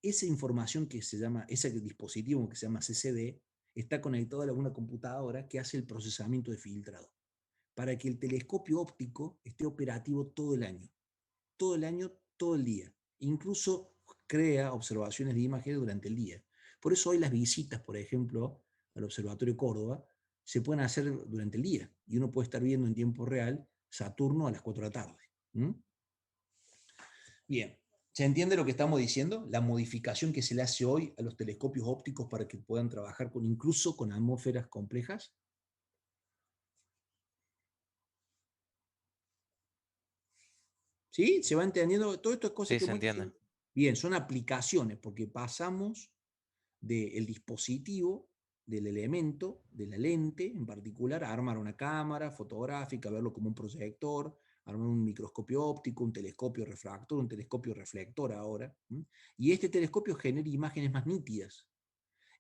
Speaker 1: Esa información que se llama, ese dispositivo que se llama CCD, está conectado a una computadora que hace el procesamiento de filtrado, para que el telescopio óptico esté operativo todo el año, todo el día. Incluso crea observaciones de imágenes durante el día. Por eso hoy las visitas, por ejemplo, al Observatorio Córdoba, se pueden hacer durante el día, y uno puede estar viendo en tiempo real Saturno a las 4 de la tarde. Bien, ¿se entiende lo que estamos diciendo? La modificación que se le hace hoy a los telescopios ópticos para que puedan trabajar incluso con atmósferas complejas. ¿Sí? ¿Se va entendiendo? Todo esto es cosas
Speaker 7: Sí,
Speaker 1: que
Speaker 7: se entiende.
Speaker 1: Bien, son aplicaciones, porque pasamos del dispositivo, del elemento, de la lente en particular, a armar una cámara fotográfica, verlo como un proyector, armar un microscopio óptico, un telescopio refractor, un telescopio reflector ahora. Y este telescopio genera imágenes más nítidas.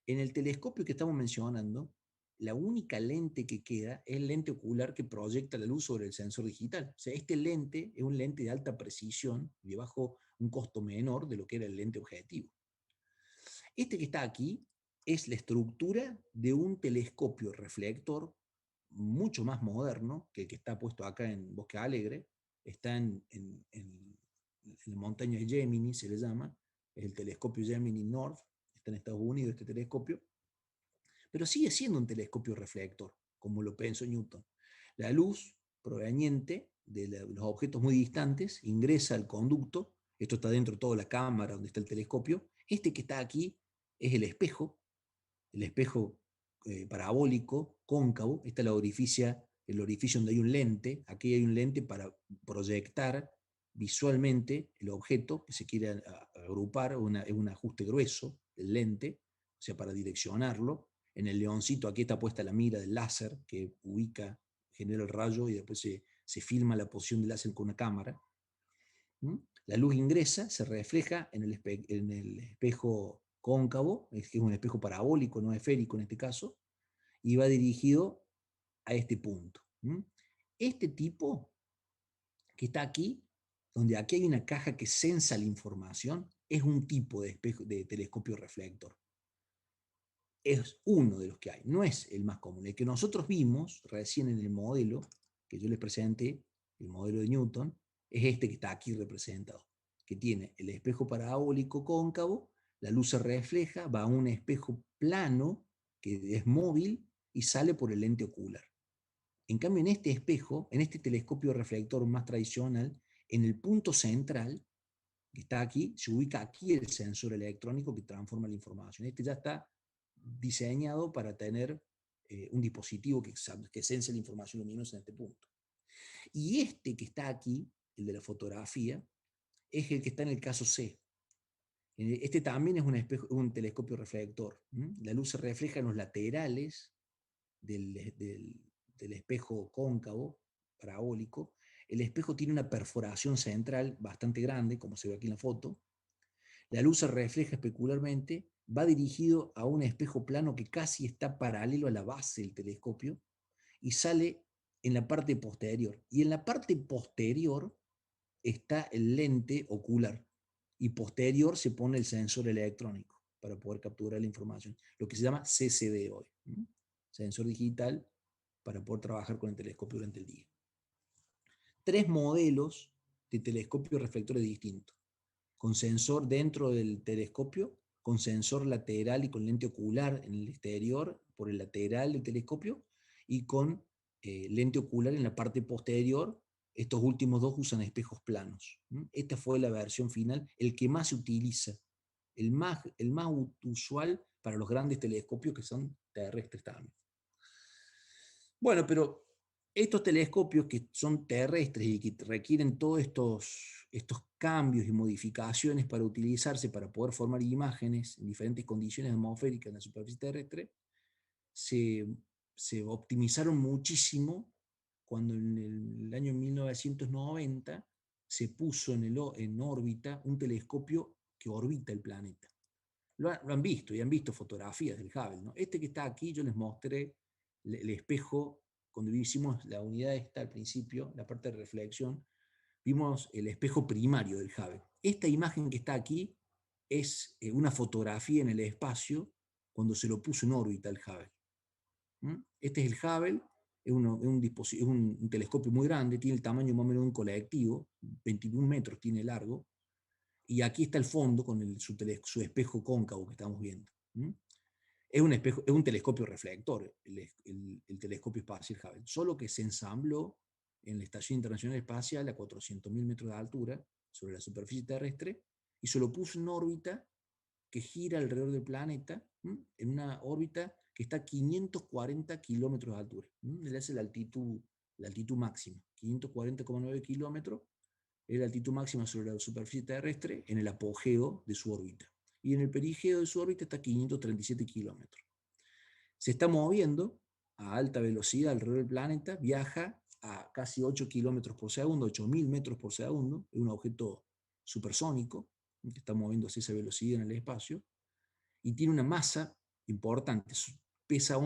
Speaker 1: En el telescopio que estamos mencionando, la única lente que queda es el lente ocular que proyecta la luz sobre el sensor digital. O sea, este lente es un lente de alta precisión y de bajo un costo menor de lo que era el lente objetivo. Este que está aquí es la estructura de un telescopio reflector mucho más moderno que el que está puesto acá en Bosque Alegre. Está en la montaña de Gemini, se le llama, es el telescopio Gemini North, está en Estados Unidos este telescopio, pero sigue siendo un telescopio reflector, como lo pensó Newton. La luz proveniente de los objetos muy distantes ingresa al conducto, esto está dentro de toda la cámara donde está el telescopio, este que está aquí es el espejo parabólico, cóncavo, esta es el orificio donde hay un lente, aquí hay un lente para proyectar visualmente el objeto que se quiere agrupar, es un ajuste grueso del lente, o sea, para direccionarlo. En el leoncito aquí está puesta la mira del láser que genera el rayo y después se filma la posición del láser con una cámara. La luz ingresa, se refleja en el espejo cóncavo, que es un espejo parabólico, no esférico en este caso, y va dirigido a este punto. Este tipo que está aquí, donde aquí hay una caja que sensa la información, es un tipo de telescopio reflector. Es uno de los que hay, no es el más común. El que nosotros vimos recién en el modelo que yo les presenté, el modelo de Newton, es este que está aquí representado, que tiene el espejo parabólico cóncavo, la luz se refleja, va a un espejo plano que es móvil y sale por el lente ocular. En cambio, en este espejo, en este telescopio reflector más tradicional, en el punto central que está aquí, se ubica aquí el sensor electrónico que transforma la información. Este ya está diseñado para tener un dispositivo que sense la información luminosa en este punto. Y este que está aquí, el de la fotografía, es el que está en el caso C. Este también es un telescopio reflector. La luz se refleja en los laterales del espejo cóncavo, parabólico. El espejo tiene una perforación central bastante grande, como se ve aquí en la foto. La luz se refleja especularmente, va dirigido a un espejo plano que casi está paralelo a la base del telescopio y sale en la parte posterior. Y en la parte posterior está el lente ocular y posterior se pone el sensor electrónico para poder capturar la información, lo que se llama CCD hoy, sensor digital para poder trabajar con el telescopio durante el día. 3 modelos de telescopios reflectores distintos, con sensor dentro del telescopio, con sensor lateral y con lente ocular en el exterior, por el lateral del telescopio, y con lente ocular en la parte posterior. Estos últimos 2 usan espejos planos. Esta fue la versión final, el que más se utiliza, el más usual para los grandes telescopios que son terrestres también. Bueno, pero estos telescopios que son terrestres y que requieren todos estos cambios y modificaciones para utilizarse, para poder formar imágenes en diferentes condiciones atmosféricas en la superficie terrestre, se optimizaron muchísimo cuando en el año 1990 se puso en órbita un telescopio que orbita el planeta. Lo han visto y han visto fotografías del Hubble, ¿no? Este que está aquí, yo les mostré el espejo, cuando hicimos la unidad esta al principio, la parte de reflexión, vimos el espejo primario del Hubble. Esta imagen que está aquí es una fotografía en el espacio cuando se lo puso en órbita el Hubble. Este es el Hubble, es un telescopio muy grande, tiene el tamaño más o menos de un colectivo, 21 metros tiene largo, y aquí está el fondo con su espejo cóncavo que estamos viendo. Es un telescopio reflector, el telescopio espacial Hubble, solo que se ensambló en la Estación Internacional Espacial a 400.000 metros de altura sobre la superficie terrestre y se lo puso en órbita que gira alrededor del planeta, en una órbita que está a 540 kilómetros de altura. Esa es la altitud máxima, 540,9 kilómetros es la altitud máxima sobre la superficie terrestre en el apogeo de su órbita. Y en el perigeo de su órbita está a 537 kilómetros. Se está moviendo a alta velocidad alrededor del planeta, viaja a casi 8 kilómetros por segundo, 8.000 metros por segundo, es un objeto supersónico que está moviéndose a esa velocidad en el espacio, y tiene una masa importante, pesa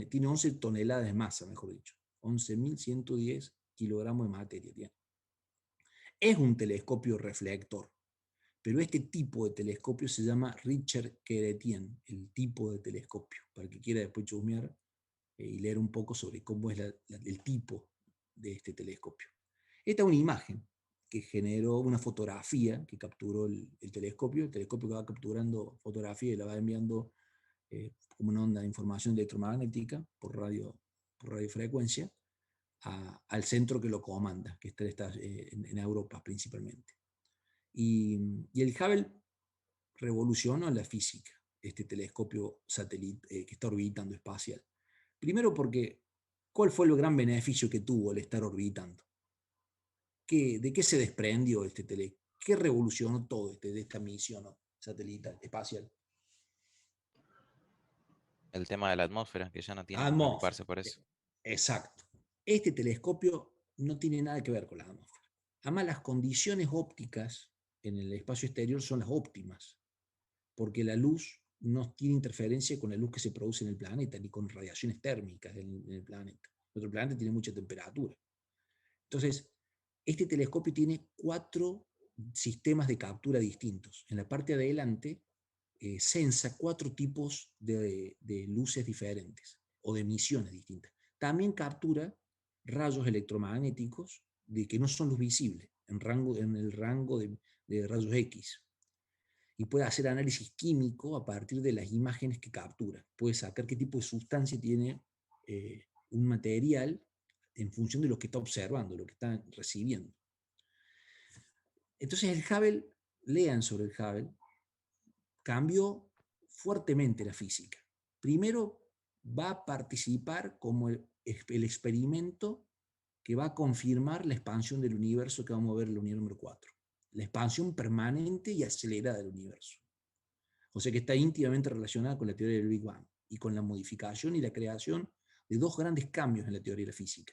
Speaker 1: tiene 11 toneladas de masa, mejor dicho, 11.110 kilogramos de materia tiene. Es un telescopio reflector, pero este tipo de telescopio se llama Richter-Keretien, el tipo de telescopio, para el que quiera después chusmear y leer un poco sobre cómo es el tipo de este telescopio. Esta es una imagen que generó una fotografía que capturó el telescopio que va capturando fotografía y la va enviando como una onda de información electromagnética por radiofrecuencia al centro que lo comanda, que está en Europa principalmente. Y el Hubble revolucionó la física, este telescopio satélite que está orbitando espacial. Primero porque, ¿cuál fue el gran beneficio que tuvo el estar orbitando? ¿De qué se desprendió este telescopio? ¿Qué revolucionó todo de esta misión satelital espacial?
Speaker 7: El tema de la atmósfera, que ya no tiene que
Speaker 1: Atmósfera.
Speaker 7: preocuparse por eso.
Speaker 1: Exacto. Este telescopio no tiene nada que ver con la atmósfera. Además, las condiciones ópticas en el espacio exterior son las óptimas, porque la luz no tiene interferencia con la luz que se produce en el planeta, ni con radiaciones térmicas en el planeta. Nuestro planeta tiene mucha temperatura. Entonces, este telescopio tiene 4 sistemas de captura distintos. En la parte de adelante sensa 4 tipos de luces diferentes o de emisiones distintas. También captura rayos electromagnéticos que no son luz visible, en el rango de rayos X. Y puede hacer análisis químico a partir de las imágenes que captura. Puede sacar qué tipo de sustancia tiene un material en función de lo que está observando, lo que está recibiendo. Entonces el Hubble lean sobre el Hubble, cambió fuertemente la física. Primero, va a participar como el experimento que va a confirmar la expansión del universo que vamos a ver en la unidad número 4. La expansión permanente y acelerada del universo. O sea que está íntimamente relacionada con la teoría del Big Bang y con la modificación y la creación de dos grandes cambios en la teoría de la física.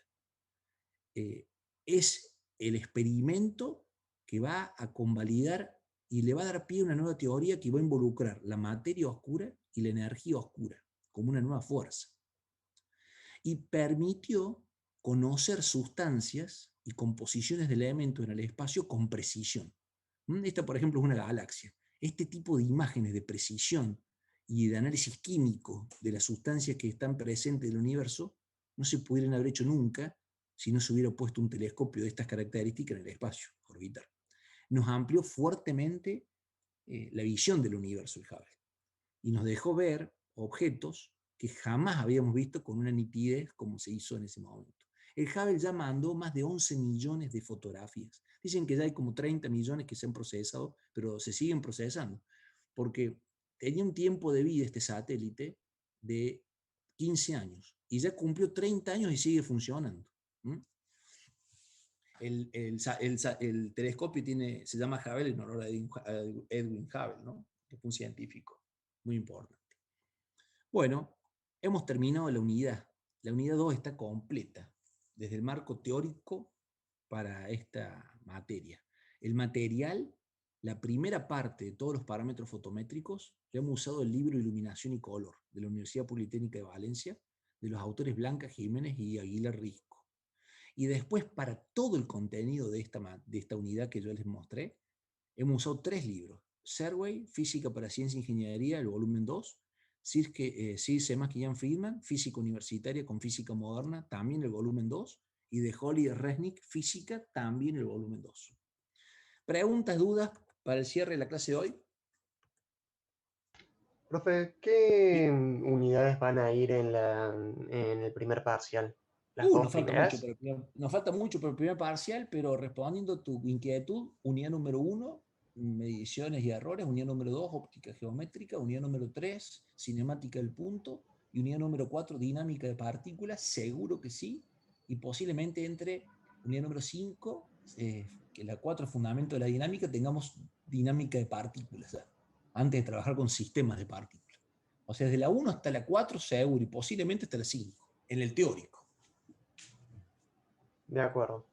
Speaker 1: Es el experimento que va a convalidar y le va a dar pie a una nueva teoría que va a involucrar la materia oscura y la energía oscura como una nueva fuerza. Y permitió conocer sustancias y composiciones de elementos en el espacio con precisión. Esta, por ejemplo, es una galaxia. Este tipo de imágenes de precisión y de análisis químico de las sustancias que están presentes en el universo no se pudieran haber hecho nunca si no se hubiera puesto un telescopio de estas características en el espacio orbital. Nos amplió fuertemente la visión del universo, el Hubble, y nos dejó ver objetos que jamás habíamos visto con una nitidez como se hizo en ese momento. El Hubble ya mandó más de 11 millones de fotografías. Dicen que ya hay como 30 millones que se han procesado, pero se siguen procesando, porque tenía un tiempo de vida este satélite de 15 años, y ya cumplió 30 años y sigue funcionando. El telescopio se llama Hubble en honor a Edwin Hubble, ¿no? Que fue un científico muy importante. Bueno, hemos terminado la unidad. La unidad 2 está completa, desde el marco teórico para esta materia. El material, la primera parte de todos los parámetros fotométricos, le hemos usado el libro Iluminación y Color de la Universidad Politécnica de Valencia, de los autores Blanca Jiménez y Aguilar Risco. Y después, para todo el contenido de esta unidad que yo les mostré, hemos usado 3 libros. Serway, Física para Ciencia e Ingeniería, el volumen 2. Sir Semak y Jan Friedman, Física Universitaria con Física Moderna, también el volumen 2. Y de Holly Resnick, Física, también el volumen 2. ¿Preguntas, dudas para el cierre de la clase de hoy?
Speaker 4: Profe, ¿qué unidades van a ir en el primer parcial? ¿Las dos
Speaker 1: Nos falta mucho
Speaker 4: primeras?
Speaker 1: para el primer parcial, pero respondiendo a tu inquietud, unidad número 1, mediciones y errores, unidad número 2, óptica geométrica, unidad número 3, cinemática del punto, y unidad número 4, dinámica de partículas, seguro que sí, y posiblemente entre unidad número 5, que la 4 es fundamento de la dinámica, tengamos dinámica de partículas, antes de trabajar con sistemas de partículas. O sea, desde la 1 hasta la 4 seguro, y posiblemente hasta la 5, en el teórico.
Speaker 4: De acuerdo.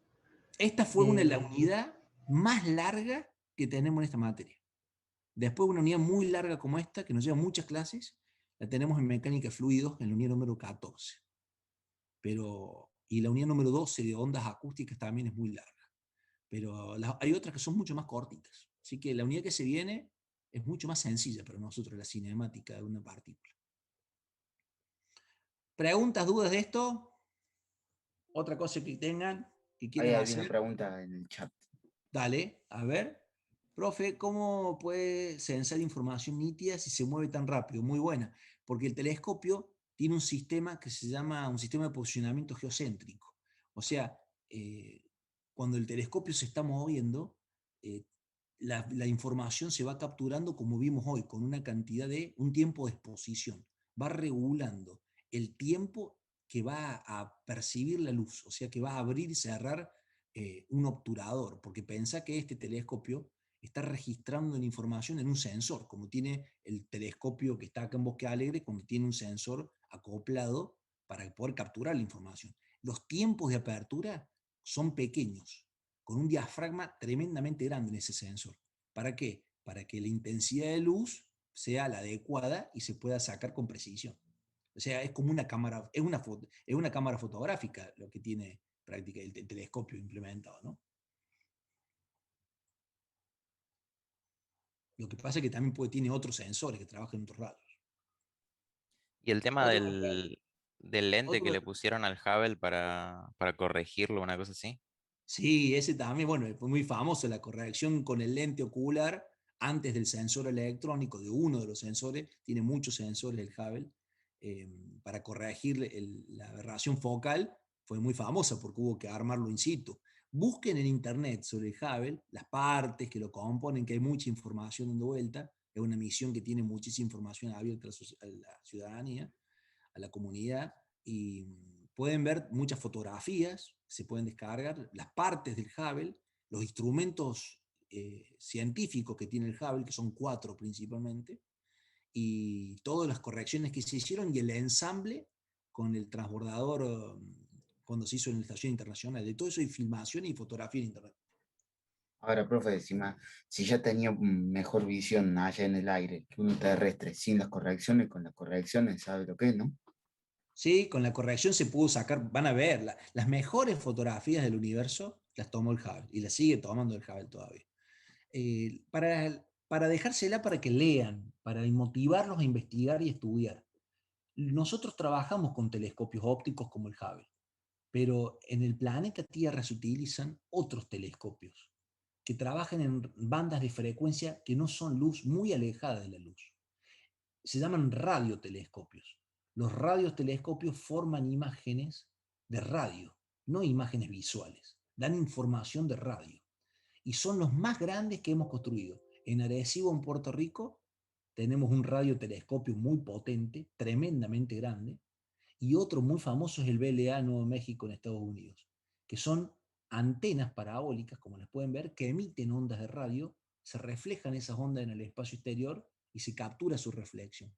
Speaker 1: Esta fue la unidad más larga que tenemos en esta materia. Después una unidad muy larga como esta, que nos lleva muchas clases, la tenemos en mecánica de fluidos, en la unidad número 14. Y la unidad número 12 de ondas acústicas también es muy larga. Pero hay otras que son mucho más cortitas. Así que la unidad que se viene es mucho más sencilla para nosotros, la cinemática de una partícula. ¿Preguntas, dudas de esto? ¿Otra cosa que tengan, que quieran
Speaker 2: Hay
Speaker 1: hacer?
Speaker 2: una pregunta en el chat.
Speaker 1: Dale, a ver. Profe, ¿cómo puede censar información nítida si se mueve tan rápido? Muy buena, porque el telescopio tiene un sistema que se llama un sistema de posicionamiento geocéntrico. O sea, cuando el telescopio se está moviendo, la información se va capturando como vimos hoy, con una cantidad un tiempo de exposición. Va regulando el tiempo que va a percibir la luz, o sea que va a abrir y cerrar un obturador, porque piensa que este telescopio está registrando la información en un sensor, como tiene el telescopio que está acá en Bosque Alegre, cuando tiene un sensor acoplado para poder capturar la información. Los tiempos de apertura son pequeños, con un diafragma tremendamente grande en ese sensor. ¿Para qué? Para que la intensidad de luz sea la adecuada y se pueda sacar con precisión. O sea, es como una cámara, es una cámara fotográfica lo que tiene prácticamente el telescopio implementado, ¿no? Lo que pasa es que también tiene otros sensores que trabajan en otros radios.
Speaker 7: Y el tema del lente que le pusieron al Hubble para corregirlo, una cosa así.
Speaker 1: Sí, ese también, bueno, fue muy famoso, la corrección con el lente ocular antes del sensor electrónico, de uno de los sensores, tiene muchos sensores el Hubble, para corregir la aberración focal, fue muy famosa porque hubo que armarlo in situ. busquen en internet sobre el Hubble, las partes que lo componen, que hay mucha información dando vuelta. Es una misión que tiene muchísima información abierta a la ciudadanía, a la comunidad, y pueden ver muchas fotografías, se pueden descargar, las partes del Hubble, los instrumentos científicos que tiene el Hubble, que son 4 principalmente, y todas las correcciones que se hicieron y el ensamble con el transbordador cuando se hizo en la Estación Internacional. De todo eso hay filmación y fotografía en internet.
Speaker 8: Ahora, profe, decime, si ya tenía mejor visión allá en el aire que uno terrestre, sin las correcciones, con las correcciones, ¿sabe lo que es, no?
Speaker 1: Sí, con la corrección se pudo sacar, van a ver, las mejores fotografías del universo las tomó el Hubble y las sigue tomando el Hubble todavía. Para dejársela para que lean, para motivarlos a investigar y estudiar. Nosotros trabajamos con telescopios ópticos como el Hubble, pero en el planeta Tierra se utilizan otros telescopios que trabajan en bandas de frecuencia que no son luz, muy alejadas de la luz. Se llaman radiotelescopios. Los radiotelescopios forman imágenes de radio, no imágenes visuales. Dan información de radio. Y son los más grandes que hemos construido. En Arecibo, en Puerto Rico, tenemos un radiotelescopio muy potente, tremendamente grande, y otro muy famoso es el BLA Nuevo México en Estados Unidos, que son antenas parabólicas, como las pueden ver, que emiten ondas de radio, se reflejan esas ondas en el espacio exterior y se captura su reflexión.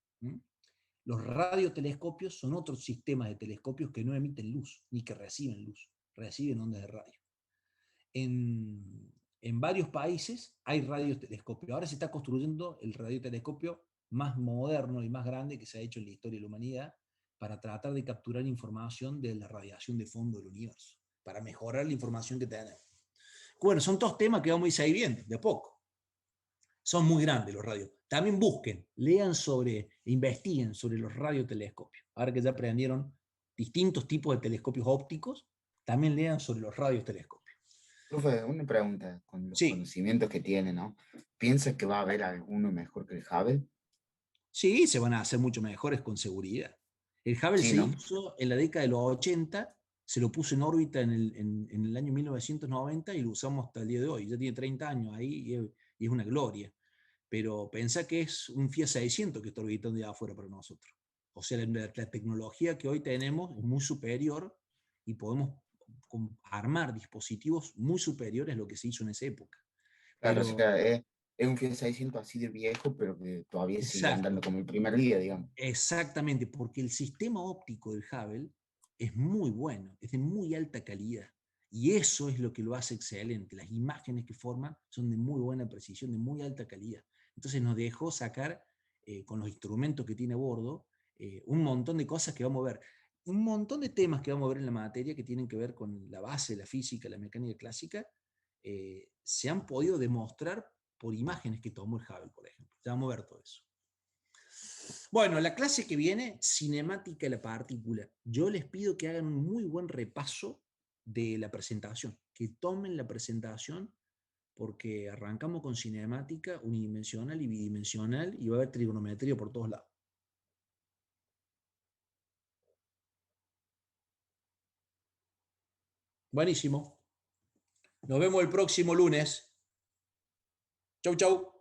Speaker 1: Los radiotelescopios son otros sistemas de telescopios que no emiten luz, ni que reciben luz, reciben ondas de radio. En varios países hay radiotelescopios. Ahora se está construyendo el radiotelescopio más moderno y más grande que se ha hecho en la historia de la humanidad para tratar de capturar información de la radiación de fondo del universo, para mejorar la información que tenemos. Bueno, son todos temas que vamos a ir sabiendo de a poco. Son muy grandes los radios. También busquen, lean sobre, investiguen sobre los radiotelescopios. Ahora que ya aprendieron distintos tipos de telescopios ópticos, también lean sobre los radiotelescopios.
Speaker 8: Profe, una pregunta, con los
Speaker 1: Sí.
Speaker 8: conocimientos que tiene, ¿no? ¿Piensa que va a haber alguno mejor que el Hubble?
Speaker 1: Sí, se van a hacer mucho mejores con seguridad. El Hubble
Speaker 8: Sí,
Speaker 1: se
Speaker 8: ¿no?
Speaker 1: hizo en la década de los 80, se lo puso en órbita en el año 1990 y lo usamos hasta el día de hoy. Ya tiene 30 años ahí y es una gloria. Pero pensá que es un Fiat 600 que está orbitando ya afuera para nosotros. O sea, la tecnología que hoy tenemos es muy superior y podemos armar dispositivos muy superiores a lo que se hizo en esa época.
Speaker 8: Claro,
Speaker 1: Pero,
Speaker 8: o sea, es un Fiat 600 así de viejo, pero que todavía sigue
Speaker 1: exacto.
Speaker 8: andando como el primer día, digamos.
Speaker 1: Exactamente, porque el sistema óptico del Hubble es muy bueno, es de muy alta calidad. Y eso es lo que lo hace excelente. Las imágenes que forman son de muy buena precisión, de muy alta calidad. Entonces nos dejó sacar, con los instrumentos que tiene a bordo, un montón de cosas que vamos a ver. Un montón de temas que vamos a ver en la materia que tienen que ver con la base de la física, la mecánica clásica, se han podido demostrar por imágenes que tomó el Hubble, por ejemplo. Ya vamos a ver todo eso. Bueno, la clase que viene, cinemática de la partícula. Yo les pido que hagan un muy buen repaso de la presentación, que tomen la presentación, porque arrancamos con cinemática unidimensional y bidimensional y va a haber trigonometría por todos lados. Buenísimo. Nos vemos el próximo lunes. Chau, chau.